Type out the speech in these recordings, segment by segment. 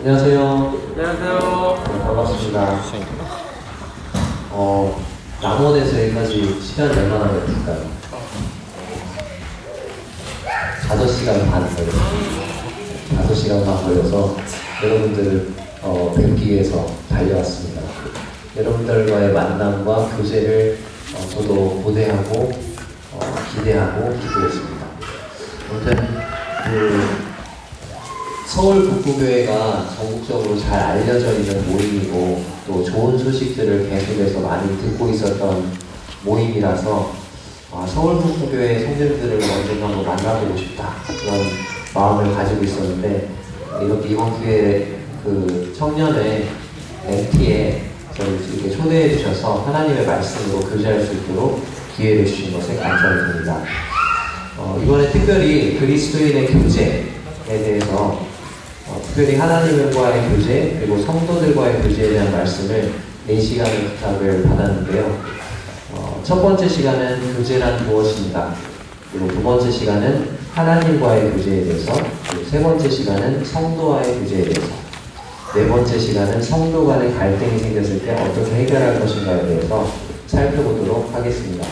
안녕하세요. 안녕하세요. 네, 반갑습니다. 남원에서 여기까지 시간이 얼마나 걸릴까요? 5시간 반 걸렸어요. 5시간 반 걸려서 여러분들을 뵙기 위해서 달려왔습니다. 여러분들과의 만남과 교제를 저도 고대하고 기대하고 기도했습니다. 아무튼 서울 북부교회가 전국적으로 잘 알려져 있는 모임이고 또 좋은 소식들을 계속해서 많이 듣고 있었던 모임이라서 서울 북부교회 성도들을 언젠가 한번 만나보고 싶다 그런 마음을 가지고 있었는데 이렇게 이번 기회에 그 청년의 MT에 저를 이렇게 초대해 주셔서 하나님의 말씀으로 교제할 수 있도록 기회를 주신 것에 감사를 드립니다. 이번에 특별히 그리스도인의 교제에 대해서 특별히 하나님과의 교제 그리고 성도들과의 교제에 대한 말씀을 4시간의 부탁을 받았는데요. 첫 번째 시간은 교제란 무엇인가, 그리고 두 번째 시간은 하나님과의 교제에 대해서, 그리고 세 번째 시간은 성도와의 교제에 대해서, 네 번째 시간은 성도 간의 갈등이 생겼을 때 어떻게 해결할 것인가에 대해서 살펴보도록 하겠습니다.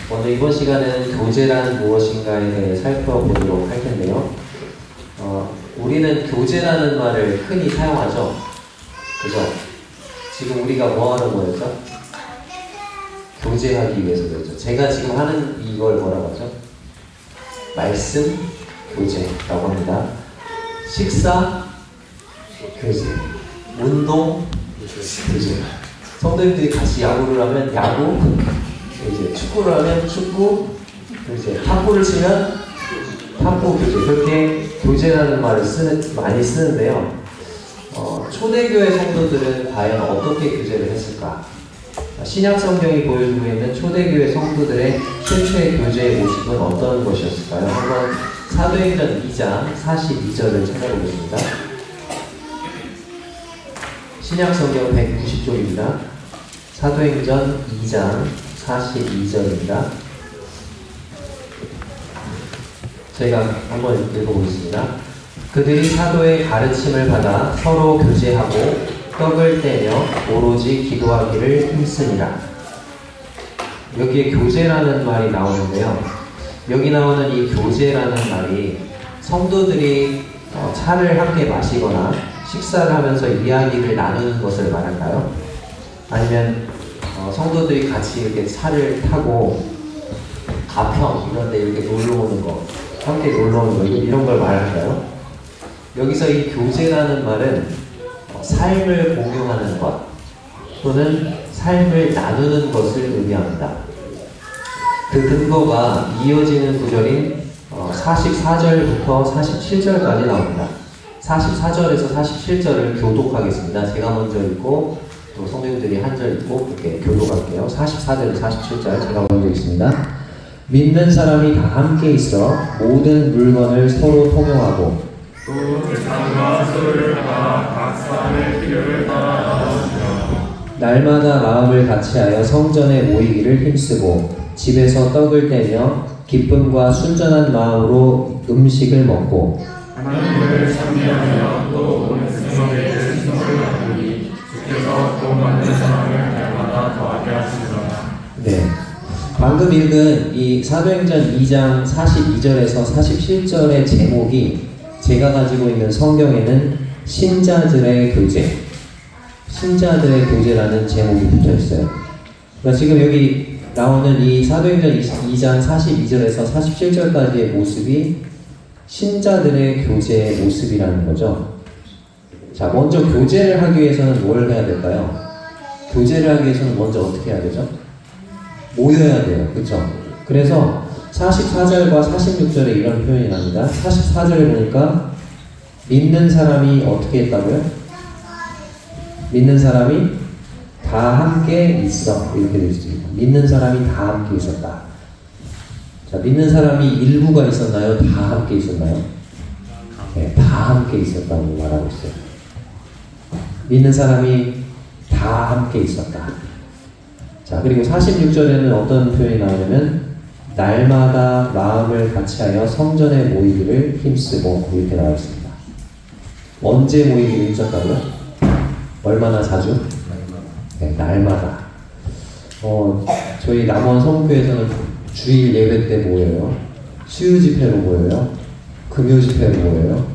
먼저 이번 시간은 교제란 무엇인가에 대해 살펴보도록 할 텐데요. 우리는 교제라는 말을 흔히 사용하죠. 그죠? 지금 우리가 뭐 하는 거였죠? 교제하기 위해서 그랬죠. 제가 지금 하는 이걸 뭐라고 하죠? 말씀 교제라고 합니다. 식사 교제, 운동 교제. 성도님들이 같이 야구를 하면 야구 교제, 축구를 하면 축구 교제, 탁구를 치면 탁구 교제. 그렇게 교제라는 말을 많이 쓰는데요. 초대교회 성도들은 과연 어떻게 교제를 했을까? 신약 성경이 보여주고 있는 초대교회 성도들의 최초의 교제의 모습은 어떤 것이었을까요? 한번 사도행전 2장 42절을 찾아보겠습니다. 신약 성경 190쪽입니다. 사도행전 2장 42절입니다. 제가 한번 읽어보겠습니다. 그들이 사도의 가르침을 받아 서로 교제하고 떡을 떼며 오로지 기도하기를 힘쓰니라. 여기에 교제라는 말이 나오는데요. 여기 나오는 이 교제라는 말이 성도들이 차를 함께 마시거나 식사를 하면서 이야기를 나누는 것을 말할까요? 아니면 성도들이 같이 이렇게 차를 타고 가평 이런 데 이렇게 놀러 오는 거, 함께 놀러 오는 거, 이런 걸 말할까요? 여기서 이 교제라는 말은 삶을 공유하는 것 또는 삶을 나누는 것을 의미합니다. 그 근거가 이어지는 구절인 44절부터 47절까지 나옵니다. 44절에서 47절을 교독하겠습니다. 제가 먼저 읽고 또 성도님들이 한 절 읽고 그렇게 교독할게요. 44절에서 47절 제가 먼저 읽습니다. 믿는 사람이 다 함께 있어 모든 물건을 서로 통용하고 또 세상과 술을 따라 각 사람의 필요를 따라 나눠주며 날마다 마음을 같이하여 성전에 모이기를 힘쓰고 집에서 떡을 떼며 기쁨과 순전한 마음으로 음식을 먹고 하나님을 찬미하며 또 온 백성에게 신성을 나누니 주께서 돈 받는 사람을 날마다 더하게 하시리라. 네. 방금 읽은 이 사도행전 2장 42절에서 47절의 제목이 제가 가지고 있는 성경에는 신자들의 교제, 신자들의 교제라는 제목이 붙어 있어요. 그러니까 지금 여기 나오는 이 사도행전 2장 42절에서 47절까지의 모습이 신자들의 교제의 모습이라는 거죠. 자, 먼저 교제를 하기 위해서는 뭘 해야 될까요? 교제를 하기 위해서는 먼저 어떻게 해야 되죠? 모여야 돼요. 그렇죠? 그래서 44절과 46절에 이런 표현이 납니다. 44절에 보니까 믿는 사람이 어떻게 했다고요? 믿는 사람이 다 함께 있어. 이렇게 되어 있습니다. 믿는 사람이 다 함께 있었다. 자, 믿는 사람이 일부가 있었나요? 다 함께 있었나요? 네, 다 함께 있었다고 말하고 있어요. 믿는 사람이 다 함께 있었다. 자, 그리고 46절에는 어떤 표현이 나오냐면 날마다 마음을 같이하여 성전에 모이기를 힘쓰고 이렇게 나와 있습니다. 언제 모이기로 했었다고요? 얼마나 자주? 네, 날마다. 저희 남원 성교에서는 주일 예배 때 모여요. 수요 집회로 모여요. 금요 집회로 모여요.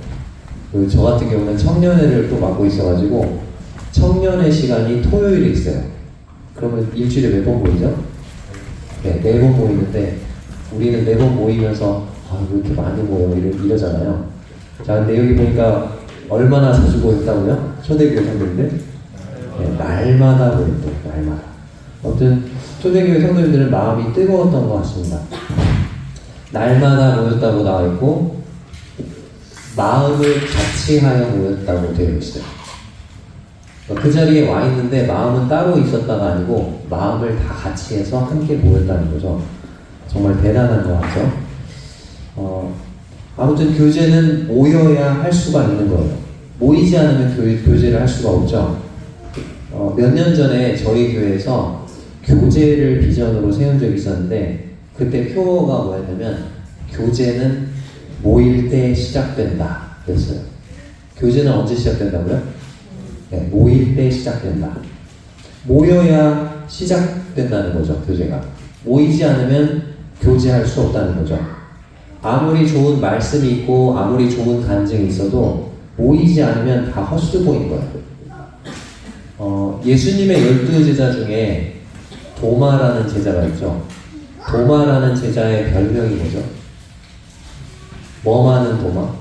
그리고 저 같은 경우는 청년회를 또 맡고 있어가지고 청년회 시간이 토요일에 있어요. 그러면 일주일에 몇 번 모이죠? 네, 4번 모이는데 우리는 4번 모이면서 왜 이렇게 많이 모여 이러잖아요. 자, 근데 여기 보니까 얼마나 자주 모였다고요? 초대교회 성도님들? 네, 날마다 모였대요. 날마다. 아무튼 초대교회 성도님들은 마음이 뜨거웠던 것 같습니다. 날마다 모였다고 나와 있고 마음을 같이 하여 모였다고 되어 있어요. 그 자리에 와 있는데 마음은 따로 있었다가 아니고 마음을 다 같이 해서 함께 모였다는 거죠. 정말 대단한 것 같죠? 아무튼 교제는 모여야 할 수가 있는 거예요. 모이지 않으면 교제를 할 수가 없죠. 몇 년 전에 저희 교회에서 교제를 비전으로 세운 적이 있었는데 그때 표어가 뭐였냐면 교제는 모일 때 시작된다 그랬어요. 교제는 언제 시작된다고요? 네, 모일 때 시작된다. 모여야 시작된다는 거죠, 교제가. 모이지 않으면 교제할 수 없다는 거죠. 아무리 좋은 말씀이 있고 아무리 좋은 간증이 있어도 모이지 않으면 다 헛수고인 거예요. 예수님의 12제자 중에 도마라는 제자가 있죠. 도마라는 제자의 별명이 뭐죠? 뭐 많은 도마?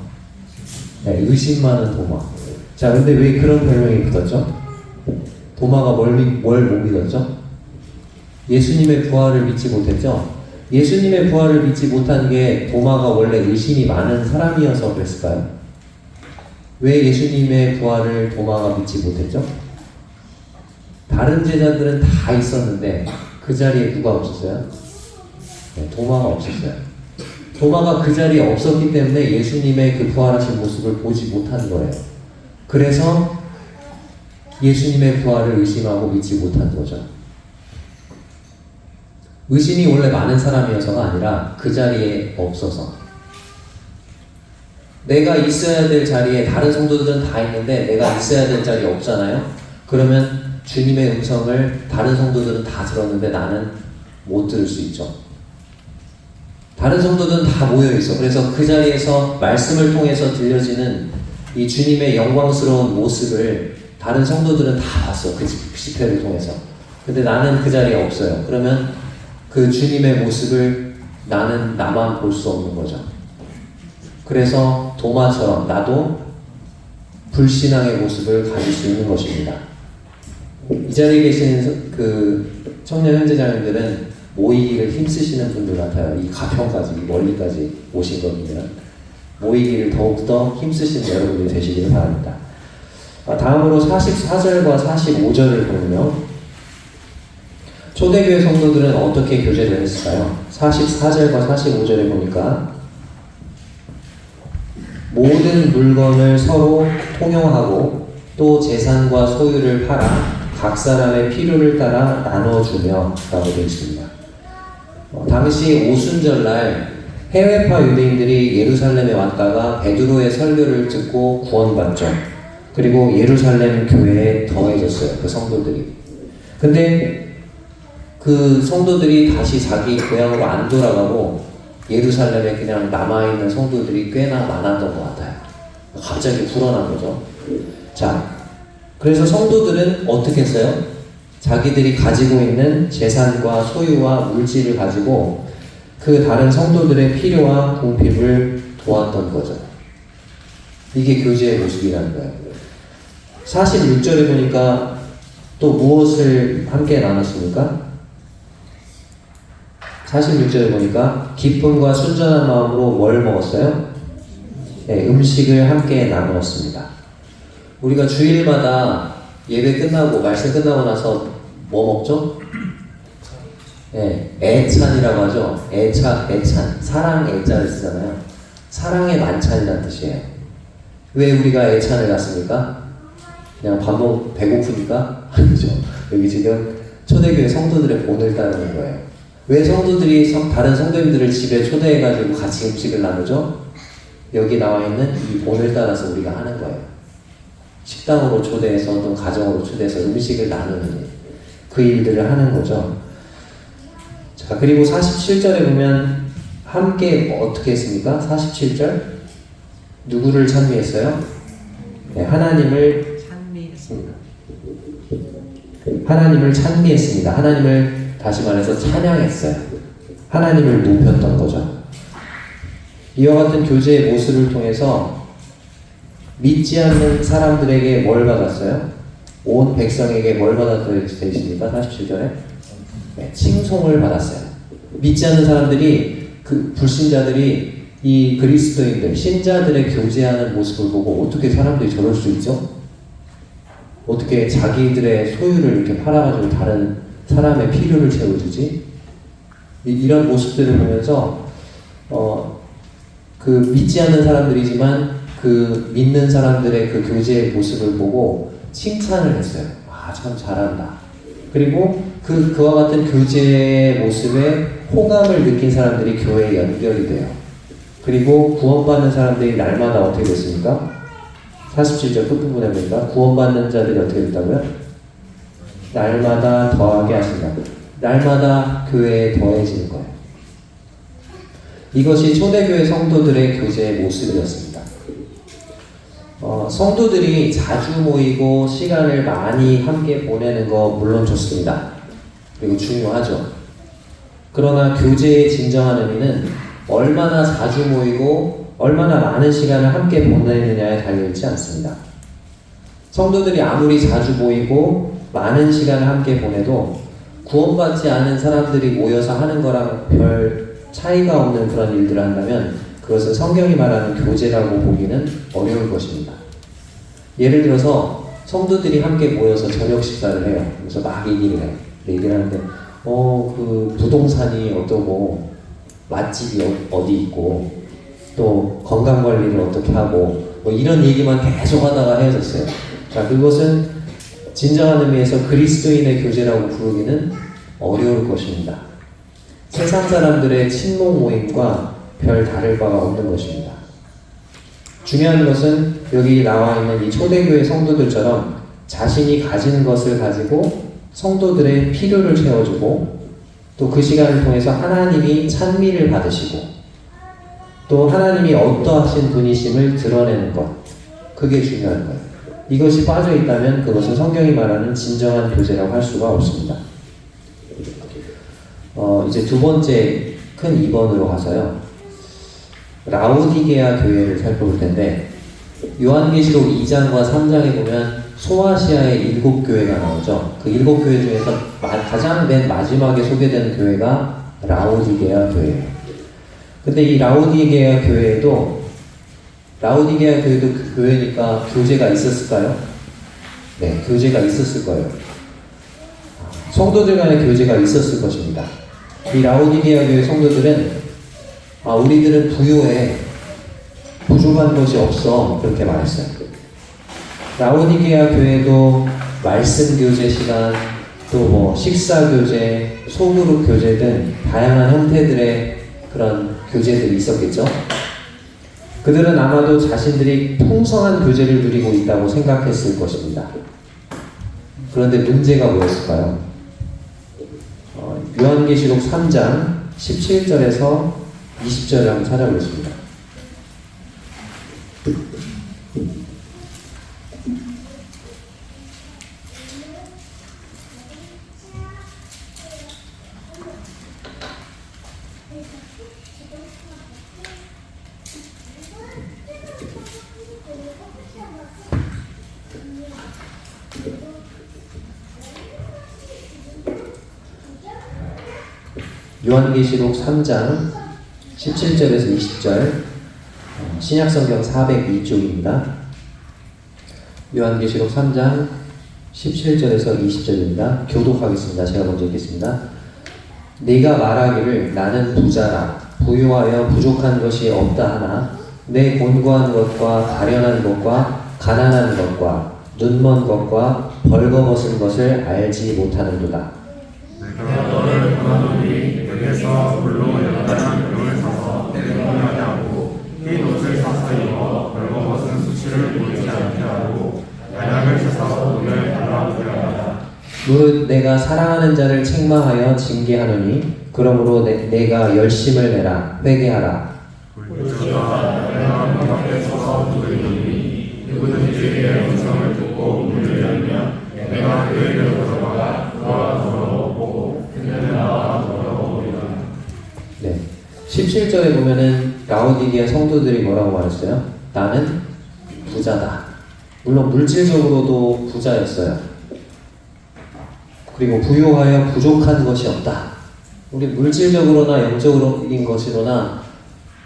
네, 의심 많은 도마. 자, 근데 왜 그런 별명이 붙었죠? 도마가 뭘 못 믿었죠? 예수님의 부활을 믿지 못했죠? 예수님의 부활을 믿지 못한 게 도마가 원래 의심이 많은 사람이어서 그랬을까요? 왜 예수님의 부활을 도마가 믿지 못했죠? 다른 제자들은 다 있었는데 그 자리에 누가 없었어요? 네, 도마가 없었어요. 도마가 그 자리에 없었기 때문에 예수님의 그 부활하신 모습을 보지 못한 거예요. 그래서 예수님의 부활을 의심하고 믿지 못한 거죠. 의심이 원래 많은 사람이어서가 아니라 그 자리에 없어서. 내가 있어야 될 자리에 다른 성도들은 다 있는데 내가 있어야 될 자리에 없잖아요. 그러면 주님의 음성을 다른 성도들은 다 들었는데 나는 못 들을 수 있죠. 다른 성도들은 다 모여 있어. 그래서 그 자리에서 말씀을 통해서 들려지는 이 주님의 영광스러운 모습을 다른 성도들은 다 봤어. 그 집회를 통해서. 근데 나는 그 자리에 없어요. 그러면 그 주님의 모습을 나만 볼 수 없는 거죠. 그래서 도마처럼 나도 불신앙의 모습을 가질 수 있는 것입니다. 이 자리에 계신 그 청년 형제자매들은 모이기를 힘쓰시는 분들 같아요. 이 가평까지, 이 멀리까지 오신 겁니다. 모이기를 더욱더 힘쓰시는 여러분들이 되시기를 바랍니다. 다음으로 44절과 45절을 보면요. 초대교회 성도들은 어떻게 교제를 했을까요? 44절과 45절에 보니까 모든 물건을 서로 통용하고 또 재산과 소유를 팔아 각 사람의 필요를 따라 나눠주며 라고 되어 있습니다. 당시 오순절날 해외파 유대인들이 예루살렘에 왔다가 베드로의 설교를 듣고 구원받죠. 그리고 예루살렘 교회에 더해졌어요. 그 성도들이. 근데 그 성도들이 다시 자기 고향으로 안 돌아가고 예루살렘에 그냥 남아있는 성도들이 꽤나 많았던 것 같아요. 갑자기 불어난 거죠. 자, 그래서 성도들은 어떻게 했어요? 자기들이 가지고 있는 재산과 소유와 물질을 가지고 그 다른 성도들의 필요와 궁핍을 도왔던 거죠. 이게 교제의 모습이라는 거예요. 46절에 보니까 또 무엇을 함께 나눴습니까? 46절에 보니까 기쁨과 순전한 마음으로 뭘 먹었어요? 네, 음식을 함께 나누었습니다. 우리가 주일마다 예배 끝나고 말씀 끝나고 나서 뭐 먹죠? 네, 애찬이라고 하죠. 애찬. 사랑 애자를 쓰잖아요. 사랑의 만찬이라는 뜻이에요. 왜 우리가 애찬을 갖습니까? 그냥 배고프니까? 아니죠. 여기 지금 초대교회 성도들의 본을 따르는 거예요. 왜 성도들이 다른 성도님들을 집에 초대해가지고 같이 음식을 나누죠? 여기 나와 있는 이 본을 따라서 우리가 하는 거예요. 식당으로 초대해서 어떤 가정으로 초대해서 음식을 나누는 그 일들을 하는 거죠. 자, 그리고 47절에 보면 함께 어떻게 했습니까? 47절 누구를 찬미했어요? 네, 하나님을 찬미했습니다. 하나님을 다시 말해서 찬양했어요. 하나님을 높였던 거죠. 이와 같은 교제의 모습을 통해서 믿지 않는 사람들에게 뭘 받았어요? 온 백성에게 뭘 받았다고 되어 있습니까? 47절에 네, 칭송을 받았어요. 믿지 않는 사람들이 그 불신자들이 이 그리스도인들, 신자들의 교제하는 모습을 보고 어떻게 사람들이 저럴 수 있죠? 어떻게 자기들의 소유를 이렇게 팔아가지고 다른 사람의 필요를 채워주지? 이런 모습들을 보면서 그 믿지 않는 사람들이지만 그 믿는 사람들의 그 교제의 모습을 보고 칭찬을 했어요. 아, 참 잘한다. 그리고 그와 같은 교제의 모습에 호감을 느낀 사람들이 교회에 연결이 돼요. 그리고 구원받는 사람들이 날마다 어떻게 됐습니까? 47절 끝부분에 보니까 구원받는 자들이 어떻게 됐다고요? 날마다 더하게 하신다. 날마다 교회에 더해지는 거예요. 이것이 초대교회 성도들의 교제의 모습이었습니다. 성도들이 자주 모이고 시간을 많이 함께 보내는 거 물론 좋습니다. 그리고 중요하죠. 그러나 교제의 진정한 의미는 얼마나 자주 모이고 얼마나 많은 시간을 함께 보내느냐에 달려있지 않습니다. 성도들이 아무리 자주 모이고 많은 시간을 함께 보내도 구원받지 않은 사람들이 모여서 하는 거랑 별 차이가 없는 그런 일들을 한다면 그것은 성경이 말하는 교제라고 보기는 어려울 것입니다. 예를 들어서 성도들이 함께 모여서 저녁 식사를 해요. 그래서 막 얘기를 하는데 그 부동산이 어떠고 맛집이 어디 있고 또 건강관리를 어떻게 하고 뭐 이런 얘기만 계속 하다가 헤어졌어요. 자, 그것은 진정한 의미에서 그리스도인의 교제라고 부르기는 어려울 것입니다. 세상 사람들의 친목 모임과 별 다를 바가 없는 것입니다. 중요한 것은 여기 나와 있는 이 초대교회 성도들처럼 자신이 가진 것을 가지고 성도들의 필요를 채워주고 또 그 시간을 통해서 하나님이 찬미를 받으시고 또 하나님이 어떠하신 분이심을 드러내는 것, 그게 중요한 거예요. 이것이 빠져 있다면 그것은 성경이 말하는 진정한 교제라고 할 수가 없습니다. 이제 두 번째 큰 2번으로 가서요. 라오디게아 교회를 살펴볼 텐데 요한계시록 2장과 3장에 보면 소아시아의 7교회가 나오죠. 그 7교회 중에서 가장 맨 마지막에 소개되는 교회가 라오디게아 교회예요. 근데 이 라오디게아 교회도 그 교회니까 교제가 있었을까요? 네, 교제가 있었을 거예요. 성도들 간의 교제가 있었을 것입니다. 이 라오디게아 교회 성도들은 우리들은 부유해, 부족한 것이 없어, 그렇게 말했어요. 라오디게아 교회도 말씀 교제 시간, 또 뭐 식사 교제, 소그룹 교제 등 다양한 형태들의 그런 교제들이 있었겠죠. 그들은 아마도 자신들이 풍성한 교제를 누리고 있다고 생각했을 것입니다. 그런데 문제가 뭐였을까요? 요한계시록 3장 17절에서 20절을 한번 찾아보겠습니다. 요한계시록 3장 17절에서 20절 신약성경 402쪽입니다. 요한계시록 3장 17절에서 20절입니다. 교독하겠습니다. 제가 먼저 읽겠습니다. 네가 말하기를 나는 부자라 부유하여 부족한 것이 없다 하나 내 곤고한 것과 가련한 것과 가난한 것과 눈먼 것과 벌거벗은 것을 알지 못하는도다. 내가 너를 권하노니 내게서 물로 연단한 물을 사서 내게 하고 흰 옷을 사서 입어 벌거벗은 수치를 보이지 않게 하고 가난한 무릇 내가 사랑하는 자를 책망하여 징계하노니 그러므로 내가 열심을 내라 회개하라. 불주가 내가 문 앞에 서서 두드리니 누구든지 내 음성을 듣고 문을 열면 내가 그에게로 들어가 그와 더불어 먹고 그는 나와 더불어 먹으리라. 네. 17절에 보면은 라오디게아 성도들이 뭐라고 말했어요? 나는 부자다. 물론 물질적으로도 부자였어요. 그리고 부유하여 부족한 것이 없다. 우리 물질적으로나 영적인 것이로나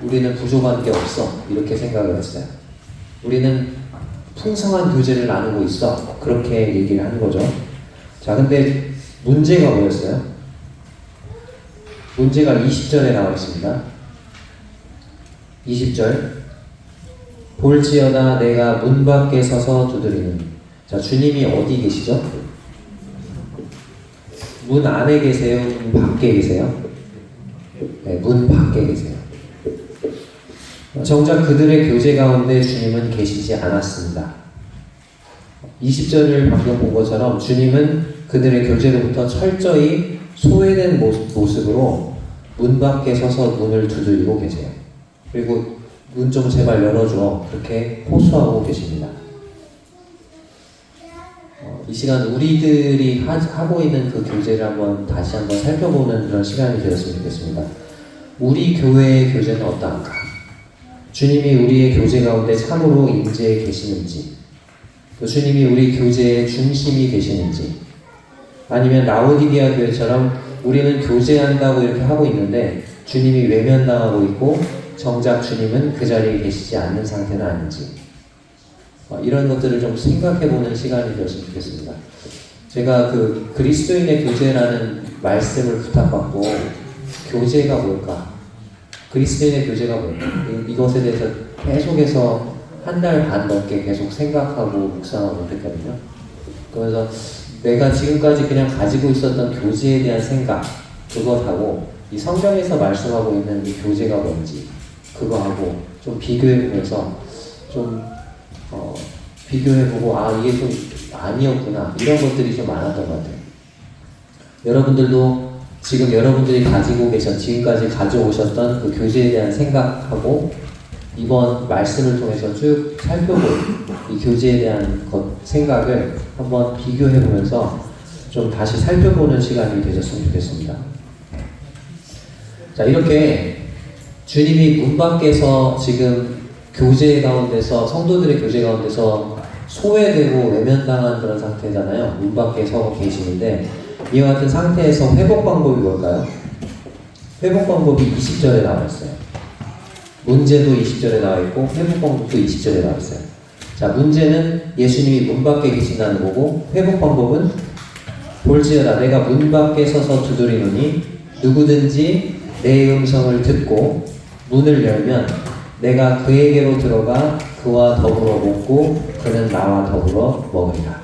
우리는 부족한 게 없어. 이렇게 생각을 했어요. 우리는 풍성한 교제를 나누고 있어. 그렇게 얘기를 하는 거죠. 자, 근데 문제가 뭐였어요? 문제가 20절에 나와 있습니다. 20절. 볼지어다 내가 문 밖에 서서 두드리는. 자, 주님이 어디 계시죠? 문 안에 계세요? 문 밖에 계세요? 네, 문 밖에 계세요. 정작 그들의 교제 가운데 주님은 계시지 않았습니다. 20절을 방금 본 것처럼 주님은 그들의 교제로부터 철저히 소외된 모습으로 문 밖에 서서 문을 두드리고 계세요. 그리고 문 좀 제발 열어줘. 그렇게 호소하고 계십니다. 이 시간 우리들이 하고 있는 그 교제를 다시 한번 살펴보는 그런 시간이 되었으면 좋겠습니다. 우리 교회의 교제는 어떠한가? 주님이 우리의 교제 가운데 참으로 임재해 계시는지, 또 주님이 우리 교제의 중심이 되시는지, 아니면 라오디게아 교회처럼 우리는 교제한다고 이렇게 하고 있는데 주님이 외면당하고 있고 정작 주님은 그 자리에 계시지 않는 상태는 아닌지, 이런 것들을 좀 생각해보는 시간이 되었으면 좋겠습니다. 제가 그 그리스도인의 교제라는 말씀을 부탁받고 교제가 뭘까? 그리스도인의 교제가 뭘까? 이것에 대해서 계속해서 한 달 반 넘게 계속 생각하고 묵상하고 그랬거든요. 그래서 내가 지금까지 그냥 가지고 있었던 교제에 대한 생각, 그것하고 이 성경에서 말씀하고 있는 이 교제가 뭔지 그거하고 좀 비교해보면서 좀 비교해보고 이게 좀 아니었구나 이런 것들이 좀 많았던 것 같아요. 여러분들도 지금 여러분들이 가지고 지금까지 가져오셨던 그 교제에 대한 생각하고 이번 말씀을 통해서 쭉 살펴볼 이 교제에 대한 생각을 한번 비교해보면서 좀 다시 살펴보는 시간이 되셨으면 좋겠습니다. 자, 이렇게 주님이 문 밖에서 지금 교제 가운데서 성도들의 교제 가운데서 소외되고 외면당한 그런 상태잖아요. 문 밖에 서 계시는데 이와 같은 상태에서 회복 방법이 뭘까요? 회복 방법이 20절에 나와 있어요. 문제도 20절에 나와 있고 회복 방법도 20절에 나와 있어요. 자, 문제는 예수님이 문 밖에 계신다는 거고 회복 방법은 볼지어다 내가 문 밖에 서서 두드리노니 누구든지 내 음성을 듣고 문을 열면 내가 그에게로 들어가 그와 더불어 먹고 그는 나와 더불어 먹으리라.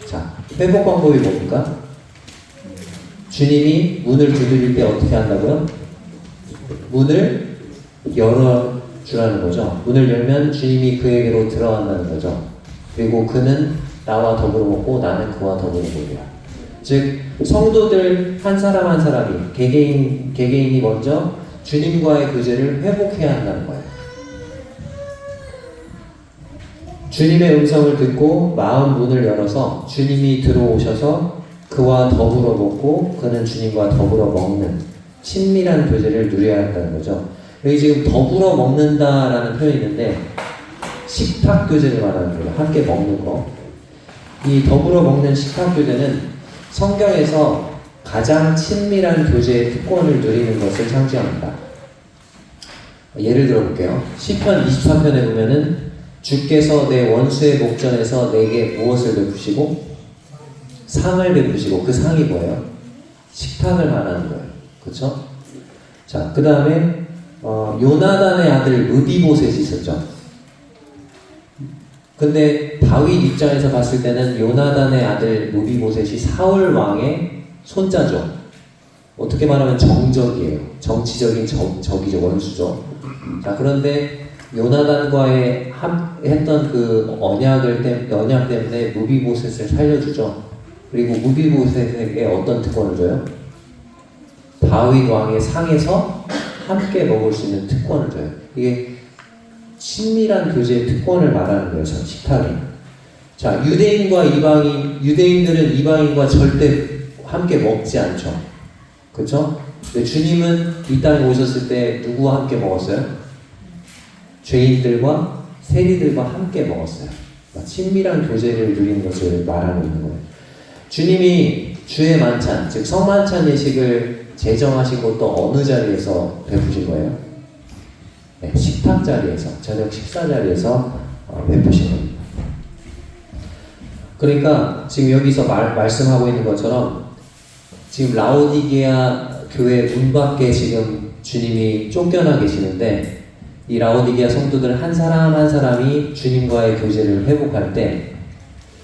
자, 회복 방법이 뭡니까? 주님이 문을 두드릴 때 어떻게 한다고요? 문을 열어주라는 거죠. 문을 열면 주님이 그에게로 들어간다는 거죠. 그리고 그는 나와 더불어 먹고 나는 그와 더불어 먹으리라. 즉 성도들 한 사람 한 사람이 개개인이 먼저 주님과의 교제를 회복해야 한다는 거예요. 주님의 음성을 듣고 마음 문을 열어서 주님이 들어오셔서 그와 더불어 먹고 그는 주님과 더불어 먹는 친밀한 교제를 누려야 한다는 거죠. 여기 지금 더불어 먹는다라는 표현이 있는데 식탁 교제를 말하는 거예요. 함께 먹는 거. 이 더불어 먹는 식탁 교제는 성경에서 가장 친밀한 교제의 특권을 누리는 것을 상징합니다. 예를 들어 볼게요. 시편 24편에 보면은 주께서 내 원수의 목전에서 내게 무엇을 베푸시고 상을 베푸시고 그 상이 뭐예요? 식탁을 말하는 거예요. 그렇죠? 자, 그 다음에 요나단의 아들 므비보셋이 있었죠. 근데 다윗 입장에서 봤을 때는 요나단의 아들 므비보셋이 사울 왕의 손자죠. 어떻게 말하면 정적이에요. 정치적인 적이죠. 원수죠. 자, 그런데 요나단과의 했던 그 언약 때문에 므비보셋을 살려주죠. 그리고 무비보셋에게 어떤 특권을 줘요? 다윗 왕의 상에서 함께 먹을 수 있는 특권을 줘요. 이게 친밀한 교제의 특권을 말하는 거예요. 식탁이. 자, 유대인들은 이방인과 절대 함께 먹지 않죠. 그렇죠? 근데 주님은 이 땅에 오셨을 때 누구와 함께 먹었어요? 죄인들과 세리들과 함께 먹었어요. 친밀한 교제를 누리는 것을 말하고 있는 거예요. 주님이 주의 만찬, 즉 성만찬 예식을 제정하신 것도 어느 자리에서 베푸신 거예요? 네, 식탁 자리에서, 저녁 식사 자리에서 베푸신 겁니다. 그러니까 지금 여기서 말씀하고 있는 것처럼 지금 라오디게아 교회 문 밖에 지금 주님이 쫓겨나 계시는데 이 라오디게아 성도들 한 사람 한 사람이 주님과의 교제를 회복할 때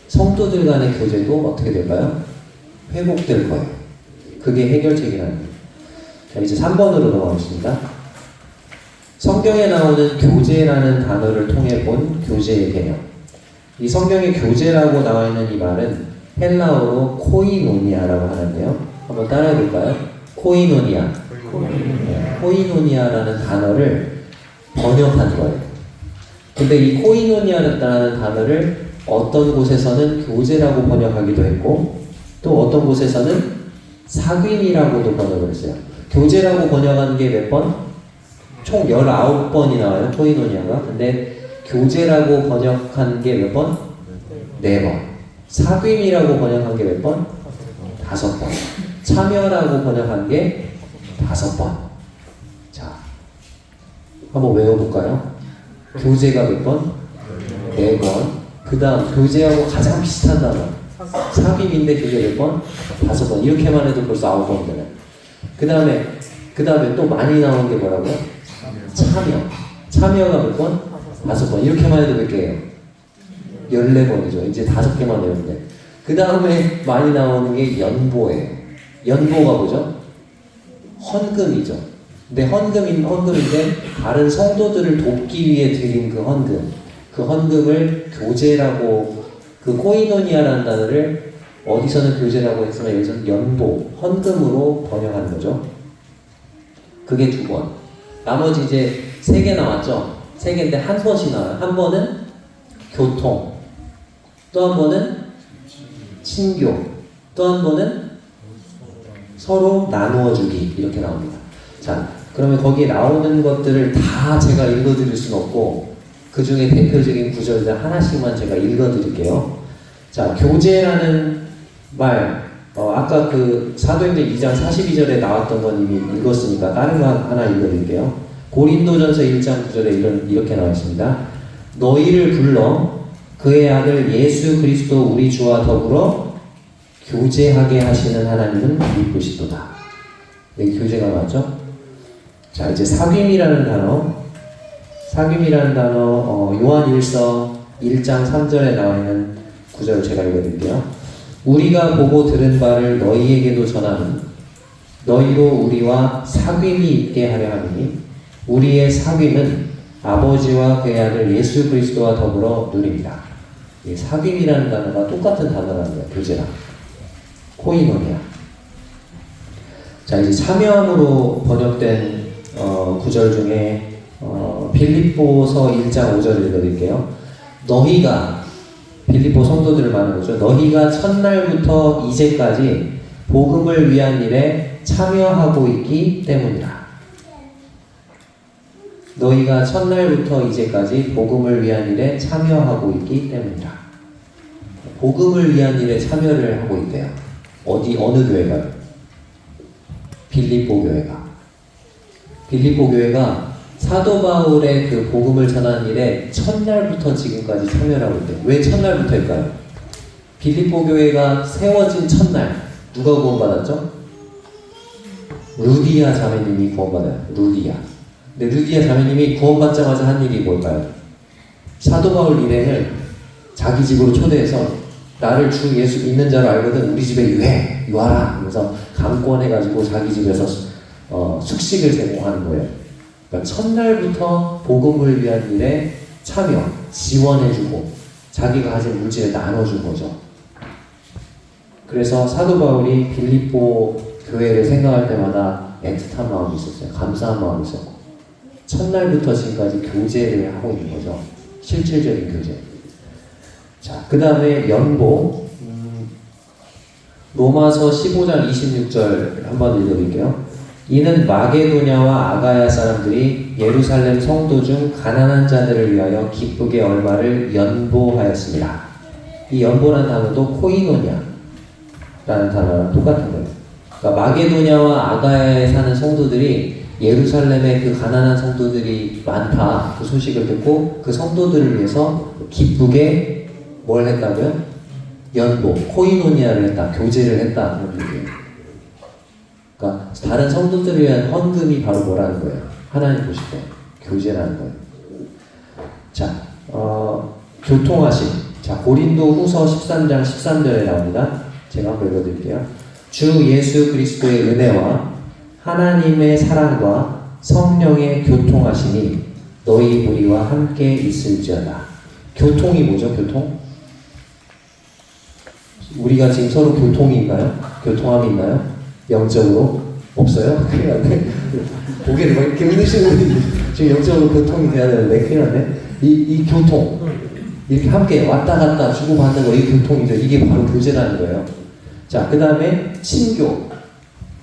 성도들 간의 교제도 어떻게 될까요? 회복될 거예요. 그게 해결책이라는 거예요. 자, 이제 3번으로 넘어가겠습니다. 성경에 나오는 교제라는 단어를 통해 본 교제의 개념. 이 성경에 교제라고 나와 있는 이 말은 헬라어로 코이노니아라고 하는데요. 한번 따라해 볼까요? 코이노니아. 코이노니아라는 단어를 번역한 거예요. 근데 이 코이노니아라는 단어를 어떤 곳에서는 교제라고 번역하기도 했고 또 어떤 곳에서는 사귐이라고도 번역을 했어요. 교제라고 번역한 게 몇 번? 총 19번이 나와요. 코이노니아가. 근데 교제라고 번역한 게 몇 번? 4번. 사귐이라고 번역한 게 몇 번? 5번. 참여라고 번역한 게 5번. 자, 한번 외워볼까요? 교제가 몇 번? 4번. 그 다음 교제하고 가장 비슷한 단어 사귐인데 그게 몇 번? 5번. 이렇게만 해도 벌써 9번 되네. 그 다음에 또 많이 나오는 게 뭐라고요? 참여. 참여가 몇 번? 5번. 이렇게만 해도 몇 개예요? 14번이죠. 이제 5개만 외우면 돼. 그 다음에 많이 나오는 게 연보예요. 연보가 뭐죠? 헌금이죠. 근데 헌금인데 다른 성도들을 돕기 위해 드린 그 헌금. 그 헌금을 교제라고, 그 코이노니아라는 단어를 어디서는 교제라고 했으면 여기서는 연보, 헌금으로 번역하는 거죠. 그게 2번. 나머지 이제 3개 나왔죠? 3개인데 한 번씩 나와요. 한 번은 교통, 또 한 번은 친교, 또 한 번은 서로 나누어 주기. 이렇게 나옵니다. 자, 그러면 거기에 나오는 것들을 다 제가 읽어드릴 수는 없고 그 중에 대표적인 구절들 하나씩만 제가 읽어드릴게요. 자, 교제라는 말, 아까 그 사도행전 2장 42절에 나왔던 건 이미 읽었으니까 다른 거 하나 읽어드릴게요. 고린도전서 1장 9절에 이렇게 나와 있습니다. 너희를 불러 그의 아들 예수 그리스도 우리 주와 더불어 교제하게 하시는 하나님은 이쁘시도다. 여기 교제가 나왔죠? 자, 이제 사귐이라는 단어, 요한일서 1장 3절에 나와 있는 구절을 제가 읽어드릴게요. 우리가 보고 들은 바를 너희에게도 전하니 너희로 우리와 사귐이 있게 하려 하니 우리의 사귐은 아버지와 그의 아들 예수 그리스도와 더불어 누립니다. 이 사귐이라는 단어가 똑같은 단어라는 거예요. 교제랑 코이노니아. 자, 이제 참여함으로 번역된 구절 중에 빌립보서 1장 5절 읽어드릴게요. 너희가, 빌립보 성도들을 말하는 거죠. 너희가 첫날부터 이제까지 복음을 위한 일에 참여하고 있기 때문이라. 너희가 첫날부터 이제까지 복음을 위한 일에 참여하고 있기 때문이라. 복음을 위한 일에 참여를 하고 있대요. 어느 교회가요? 빌립보 교회가. 빌립보 교회가 사도 바울의 그 복음을 전한 일에 첫날부터 지금까지 참여를 하고 있대요. 왜 첫날부터일까요? 빌립보 교회가 세워진 첫날 누가 구원받았죠? 루디아 자매님이 구원받아요. 루디아. 근데 루디아 자매님이 구원받자마자 한 일이 뭘까요? 사도 바울 일행을 자기 집으로 초대해서 나를 주 예수 믿는 자로 알거든 우리 집에 유하라 하면서 강권해가지고 자기 집에서 숙식을 제공하는 거예요. 그러니까 첫날부터 복음을 위한 일에 참여, 지원해주고 자기가 가진 물질을 나눠준 거죠. 그래서 사도 바울이 빌립보 교회를 생각할 때마다 애틋한 마음이 있었어요. 감사한 마음이 있었고, 첫날부터 지금까지 교제를 하고 있는 거죠. 실질적인 교제. 자, 그 다음에 연보. 로마서 15장 26절 한번 읽어드릴게요. 이는 마게도냐와 아가야 사람들이 예루살렘 성도 중 가난한 자들을 위하여 기쁘게 얼마를 연보하였습니다. 이 연보라는 단어도 코이노니아라는 단어랑 똑같은 거예요. 그러니까 마게도냐와 아가야에 사는 성도들이 예루살렘에 그 가난한 성도들이 많다, 그 소식을 듣고 그 성도들을 위해서 기쁘게 뭘 했다고요? 연보, 코이노니아를 했다, 교제를 했다, 그런 얘기예요. 그러니까 다른 성도들을 위한 헌금이 바로 뭐라는 거예요? 하나님 보실 때 교제라는 거예요. 자, 교통하심. 자, 고린도 후서 13장 13절에 나옵니다. 제가 한번 읽어드릴게요. 주 예수 그리스도의 은혜와 하나님의 사랑과 성령의 교통하심이 너희 무리와 함께 있을지어다. 교통이 뭐죠? 교통? 우리가 지금 서로 교통이 있나요? 교통함이 있나요? 영적으로? 없어요? 큰일 났네. 고개를 막 이렇게 흔드시는 분이 지금 영적으로 교통이 돼야 되는데 큰일 났네. 이 교통, 이렇게 함께 왔다 갔다 주고받는 거, 이 교통이죠. 이게 바로 교제라는 거예요. 자, 그 다음에 친교.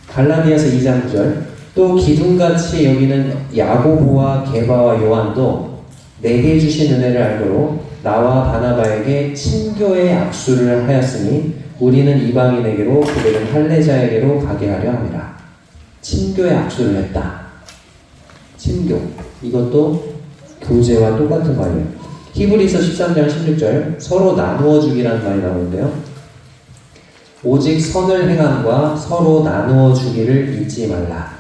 갈라디아서 2장 9절. 또 기둥같이 여기는 야고보와 게바와 요한도 내게 주신 은혜를 알고로 나와 바나바에게 친교의 악수를 하였으니 우리는 이방인에게로 그들은 할례자에게로 가게 하려 합니다. 친교의 악수를 했다. 친교. 이것도 교제와 똑같은 말이에요. 히브리서 13장 16절. 서로 나누어 주기라는 말이 나오는데요. 오직 선을 행함과 서로 나누어 주기를 잊지 말라.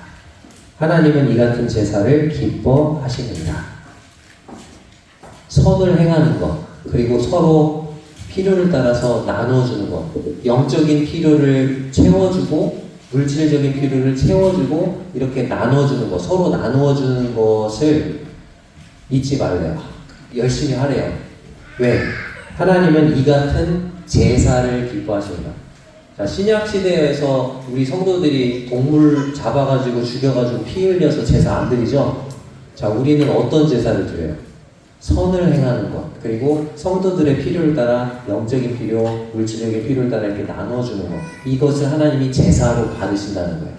하나님은 이 같은 제사를 기뻐하시느니라. 선을 행하는 것, 그리고 서로 필요를 따라서 나눠주는 것, 영적인 필요를 채워주고 물질적인 필요를 채워주고 이렇게 나눠주는 것, 서로 나누어주는 것을 잊지 말래요. 열심히 하래요. 왜? 하나님은 이 같은 제사를 기뻐하십니다. 자, 신약시대에서 우리 성도들이 동물 잡아가지고 죽여가지고 피 흘려서 제사 안 드리죠? 자, 우리는 어떤 제사를 드려요? 선을 행하는 것, 그리고 성도들의 필요를 따라 영적인 필요, 물질적인 필요를 따라 이렇게 나눠주는 것, 이것을 하나님이 제사로 받으신다는 거예요.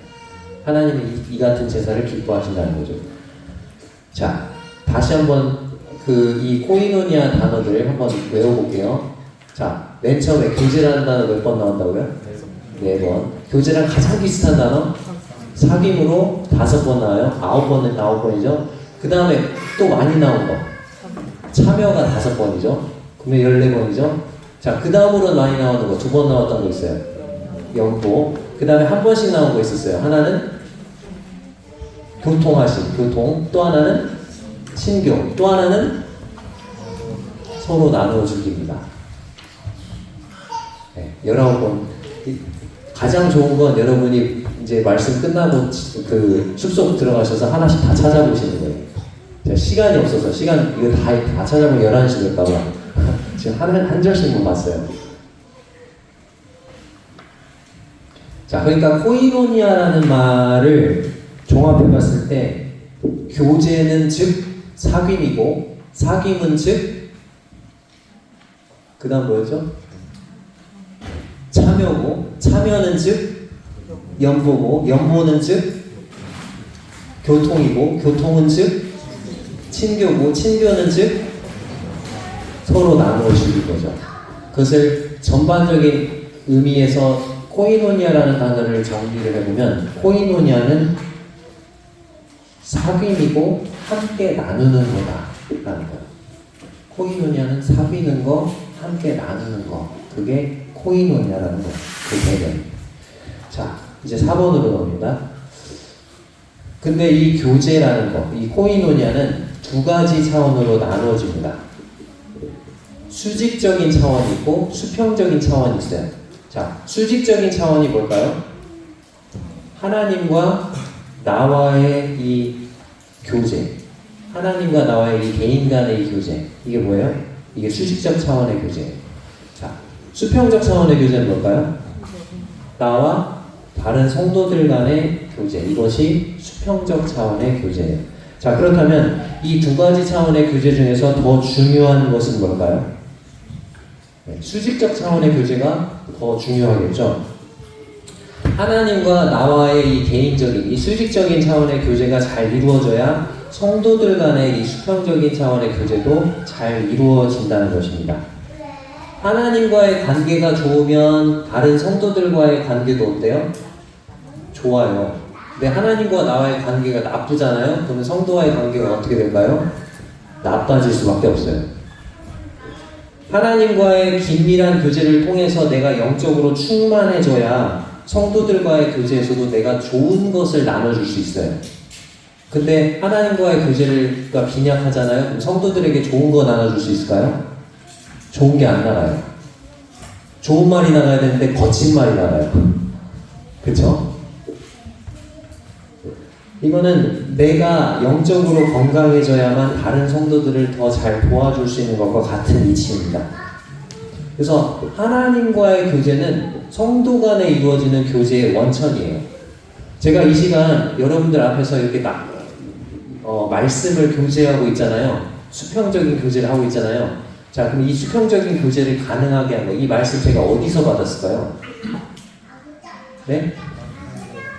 하나님은 이 같은 제사를 기뻐하신다는 거죠. 자, 다시 한번 이 코이노니아 단어들을 한번 외워볼게요. 자, 맨 처음에 교제라는 단어 몇 번 나온다고요? 4번. 교제랑 가장 비슷한 단어? 사귐으로 5번 나와요. 9번이죠. 그 다음에 또 많이 나온 거. 참여가 5번이죠. 그러면 14번이죠. 자, 그 다음으로 많이 나오는 거 2번 나왔던 거 있어요. 연보. 그 다음에 한 번씩 나온 거 있었어요. 하나는 교통하심, 교통. 또 하나는 친교. 또 하나는 서로 나누어 주기입니다. 네, 19번. 가장 좋은 건 여러분이 이제 말씀 끝나고 그 숙소 들어가셔서 하나씩 다 찾아보시는 거예요. 제가 시간이 없어서 이거 다 찾아보면 11시 될까봐 지금 한 절씩만 봤어요. 자, 그러니까 코이노니아라는 말을 종합해 봤을 때 교제는 즉 사귐이고, 사귐은 즉 그 다음 뭐였죠? 참여고, 참여는 즉 연보고, 연보는 즉 교통이고, 교통은 즉 친교고, 친교는 즉 서로 나누어 주는 거죠. 그것을 전반적인 의미에서 코이노니아라는 단어를 정리를 해보면, 코이노니아는 사귐이고 함께 나누는 거다라는 거예요. 코이노니아는 사귀는 거, 함께 나누는 거, 그게 코이노니아라는 거예요. 그 개념. 자, 이제 4번으로 넘깁니다. 근데 이 교제라는 거, 이 코이노니아는 2가지 차원으로 나누어집니다. 수직적인 차원이 있고 수평적인 차원이 있어요. 자, 수직적인 차원이 뭘까요? 하나님과 나와의 이 교제, 하나님과 나와의 이 개인 간의 이 교제, 이게 뭐예요? 이게 수직적 차원의 교제. 자, 수평적 차원의 교제는 뭘까요? 나와 다른 성도들 간의 교제, 이것이 수평적 차원의 교제예요. 자, 그렇다면 이 두 가지 차원의 교제 중에서 더 중요한 것은 뭘까요? 네, 수직적 차원의 교제가 더 중요하겠죠. 하나님과 나와의 이 개인적인, 이 수직적인 차원의 교제가 잘 이루어져야 성도들 간의 이 수평적인 차원의 교제도 잘 이루어진다는 것입니다. 하나님과의 관계가 좋으면 다른 성도들과의 관계도 어때요? 좋아요. 근데 하나님과 나와의 관계가 나쁘잖아요? 그러면 성도와의 관계가 어떻게 될까요? 나빠질 수밖에 없어요. 하나님과의 긴밀한 교제를 통해서 내가 영적으로 충만해져야 성도들과의 교제에서도 내가 좋은 것을 나눠줄 수 있어요. 근데 하나님과의 교제가 빈약하잖아요? 그럼 성도들에게 좋은 거 나눠줄 수 있을까요? 좋은 게 안 나가요. 좋은 말이 나가야 되는데 거친 말이 나가요. 그쵸? 이거는 내가 영적으로 건강해져야만 다른 성도들을 더 잘 도와줄 수 있는 것과 같은 이치입니다. 그래서 하나님과의 교제는 성도 간에 이루어지는 교제의 원천이에요. 제가 이 시간 여러분들 앞에서 이렇게 말씀을 교제하고 있잖아요. 수평적인 교제를 하고 있잖아요. 자, 그럼 이 수평적인 교제를 가능하게 한 거, 이 말씀 제가 어디서 받았을까요? 네?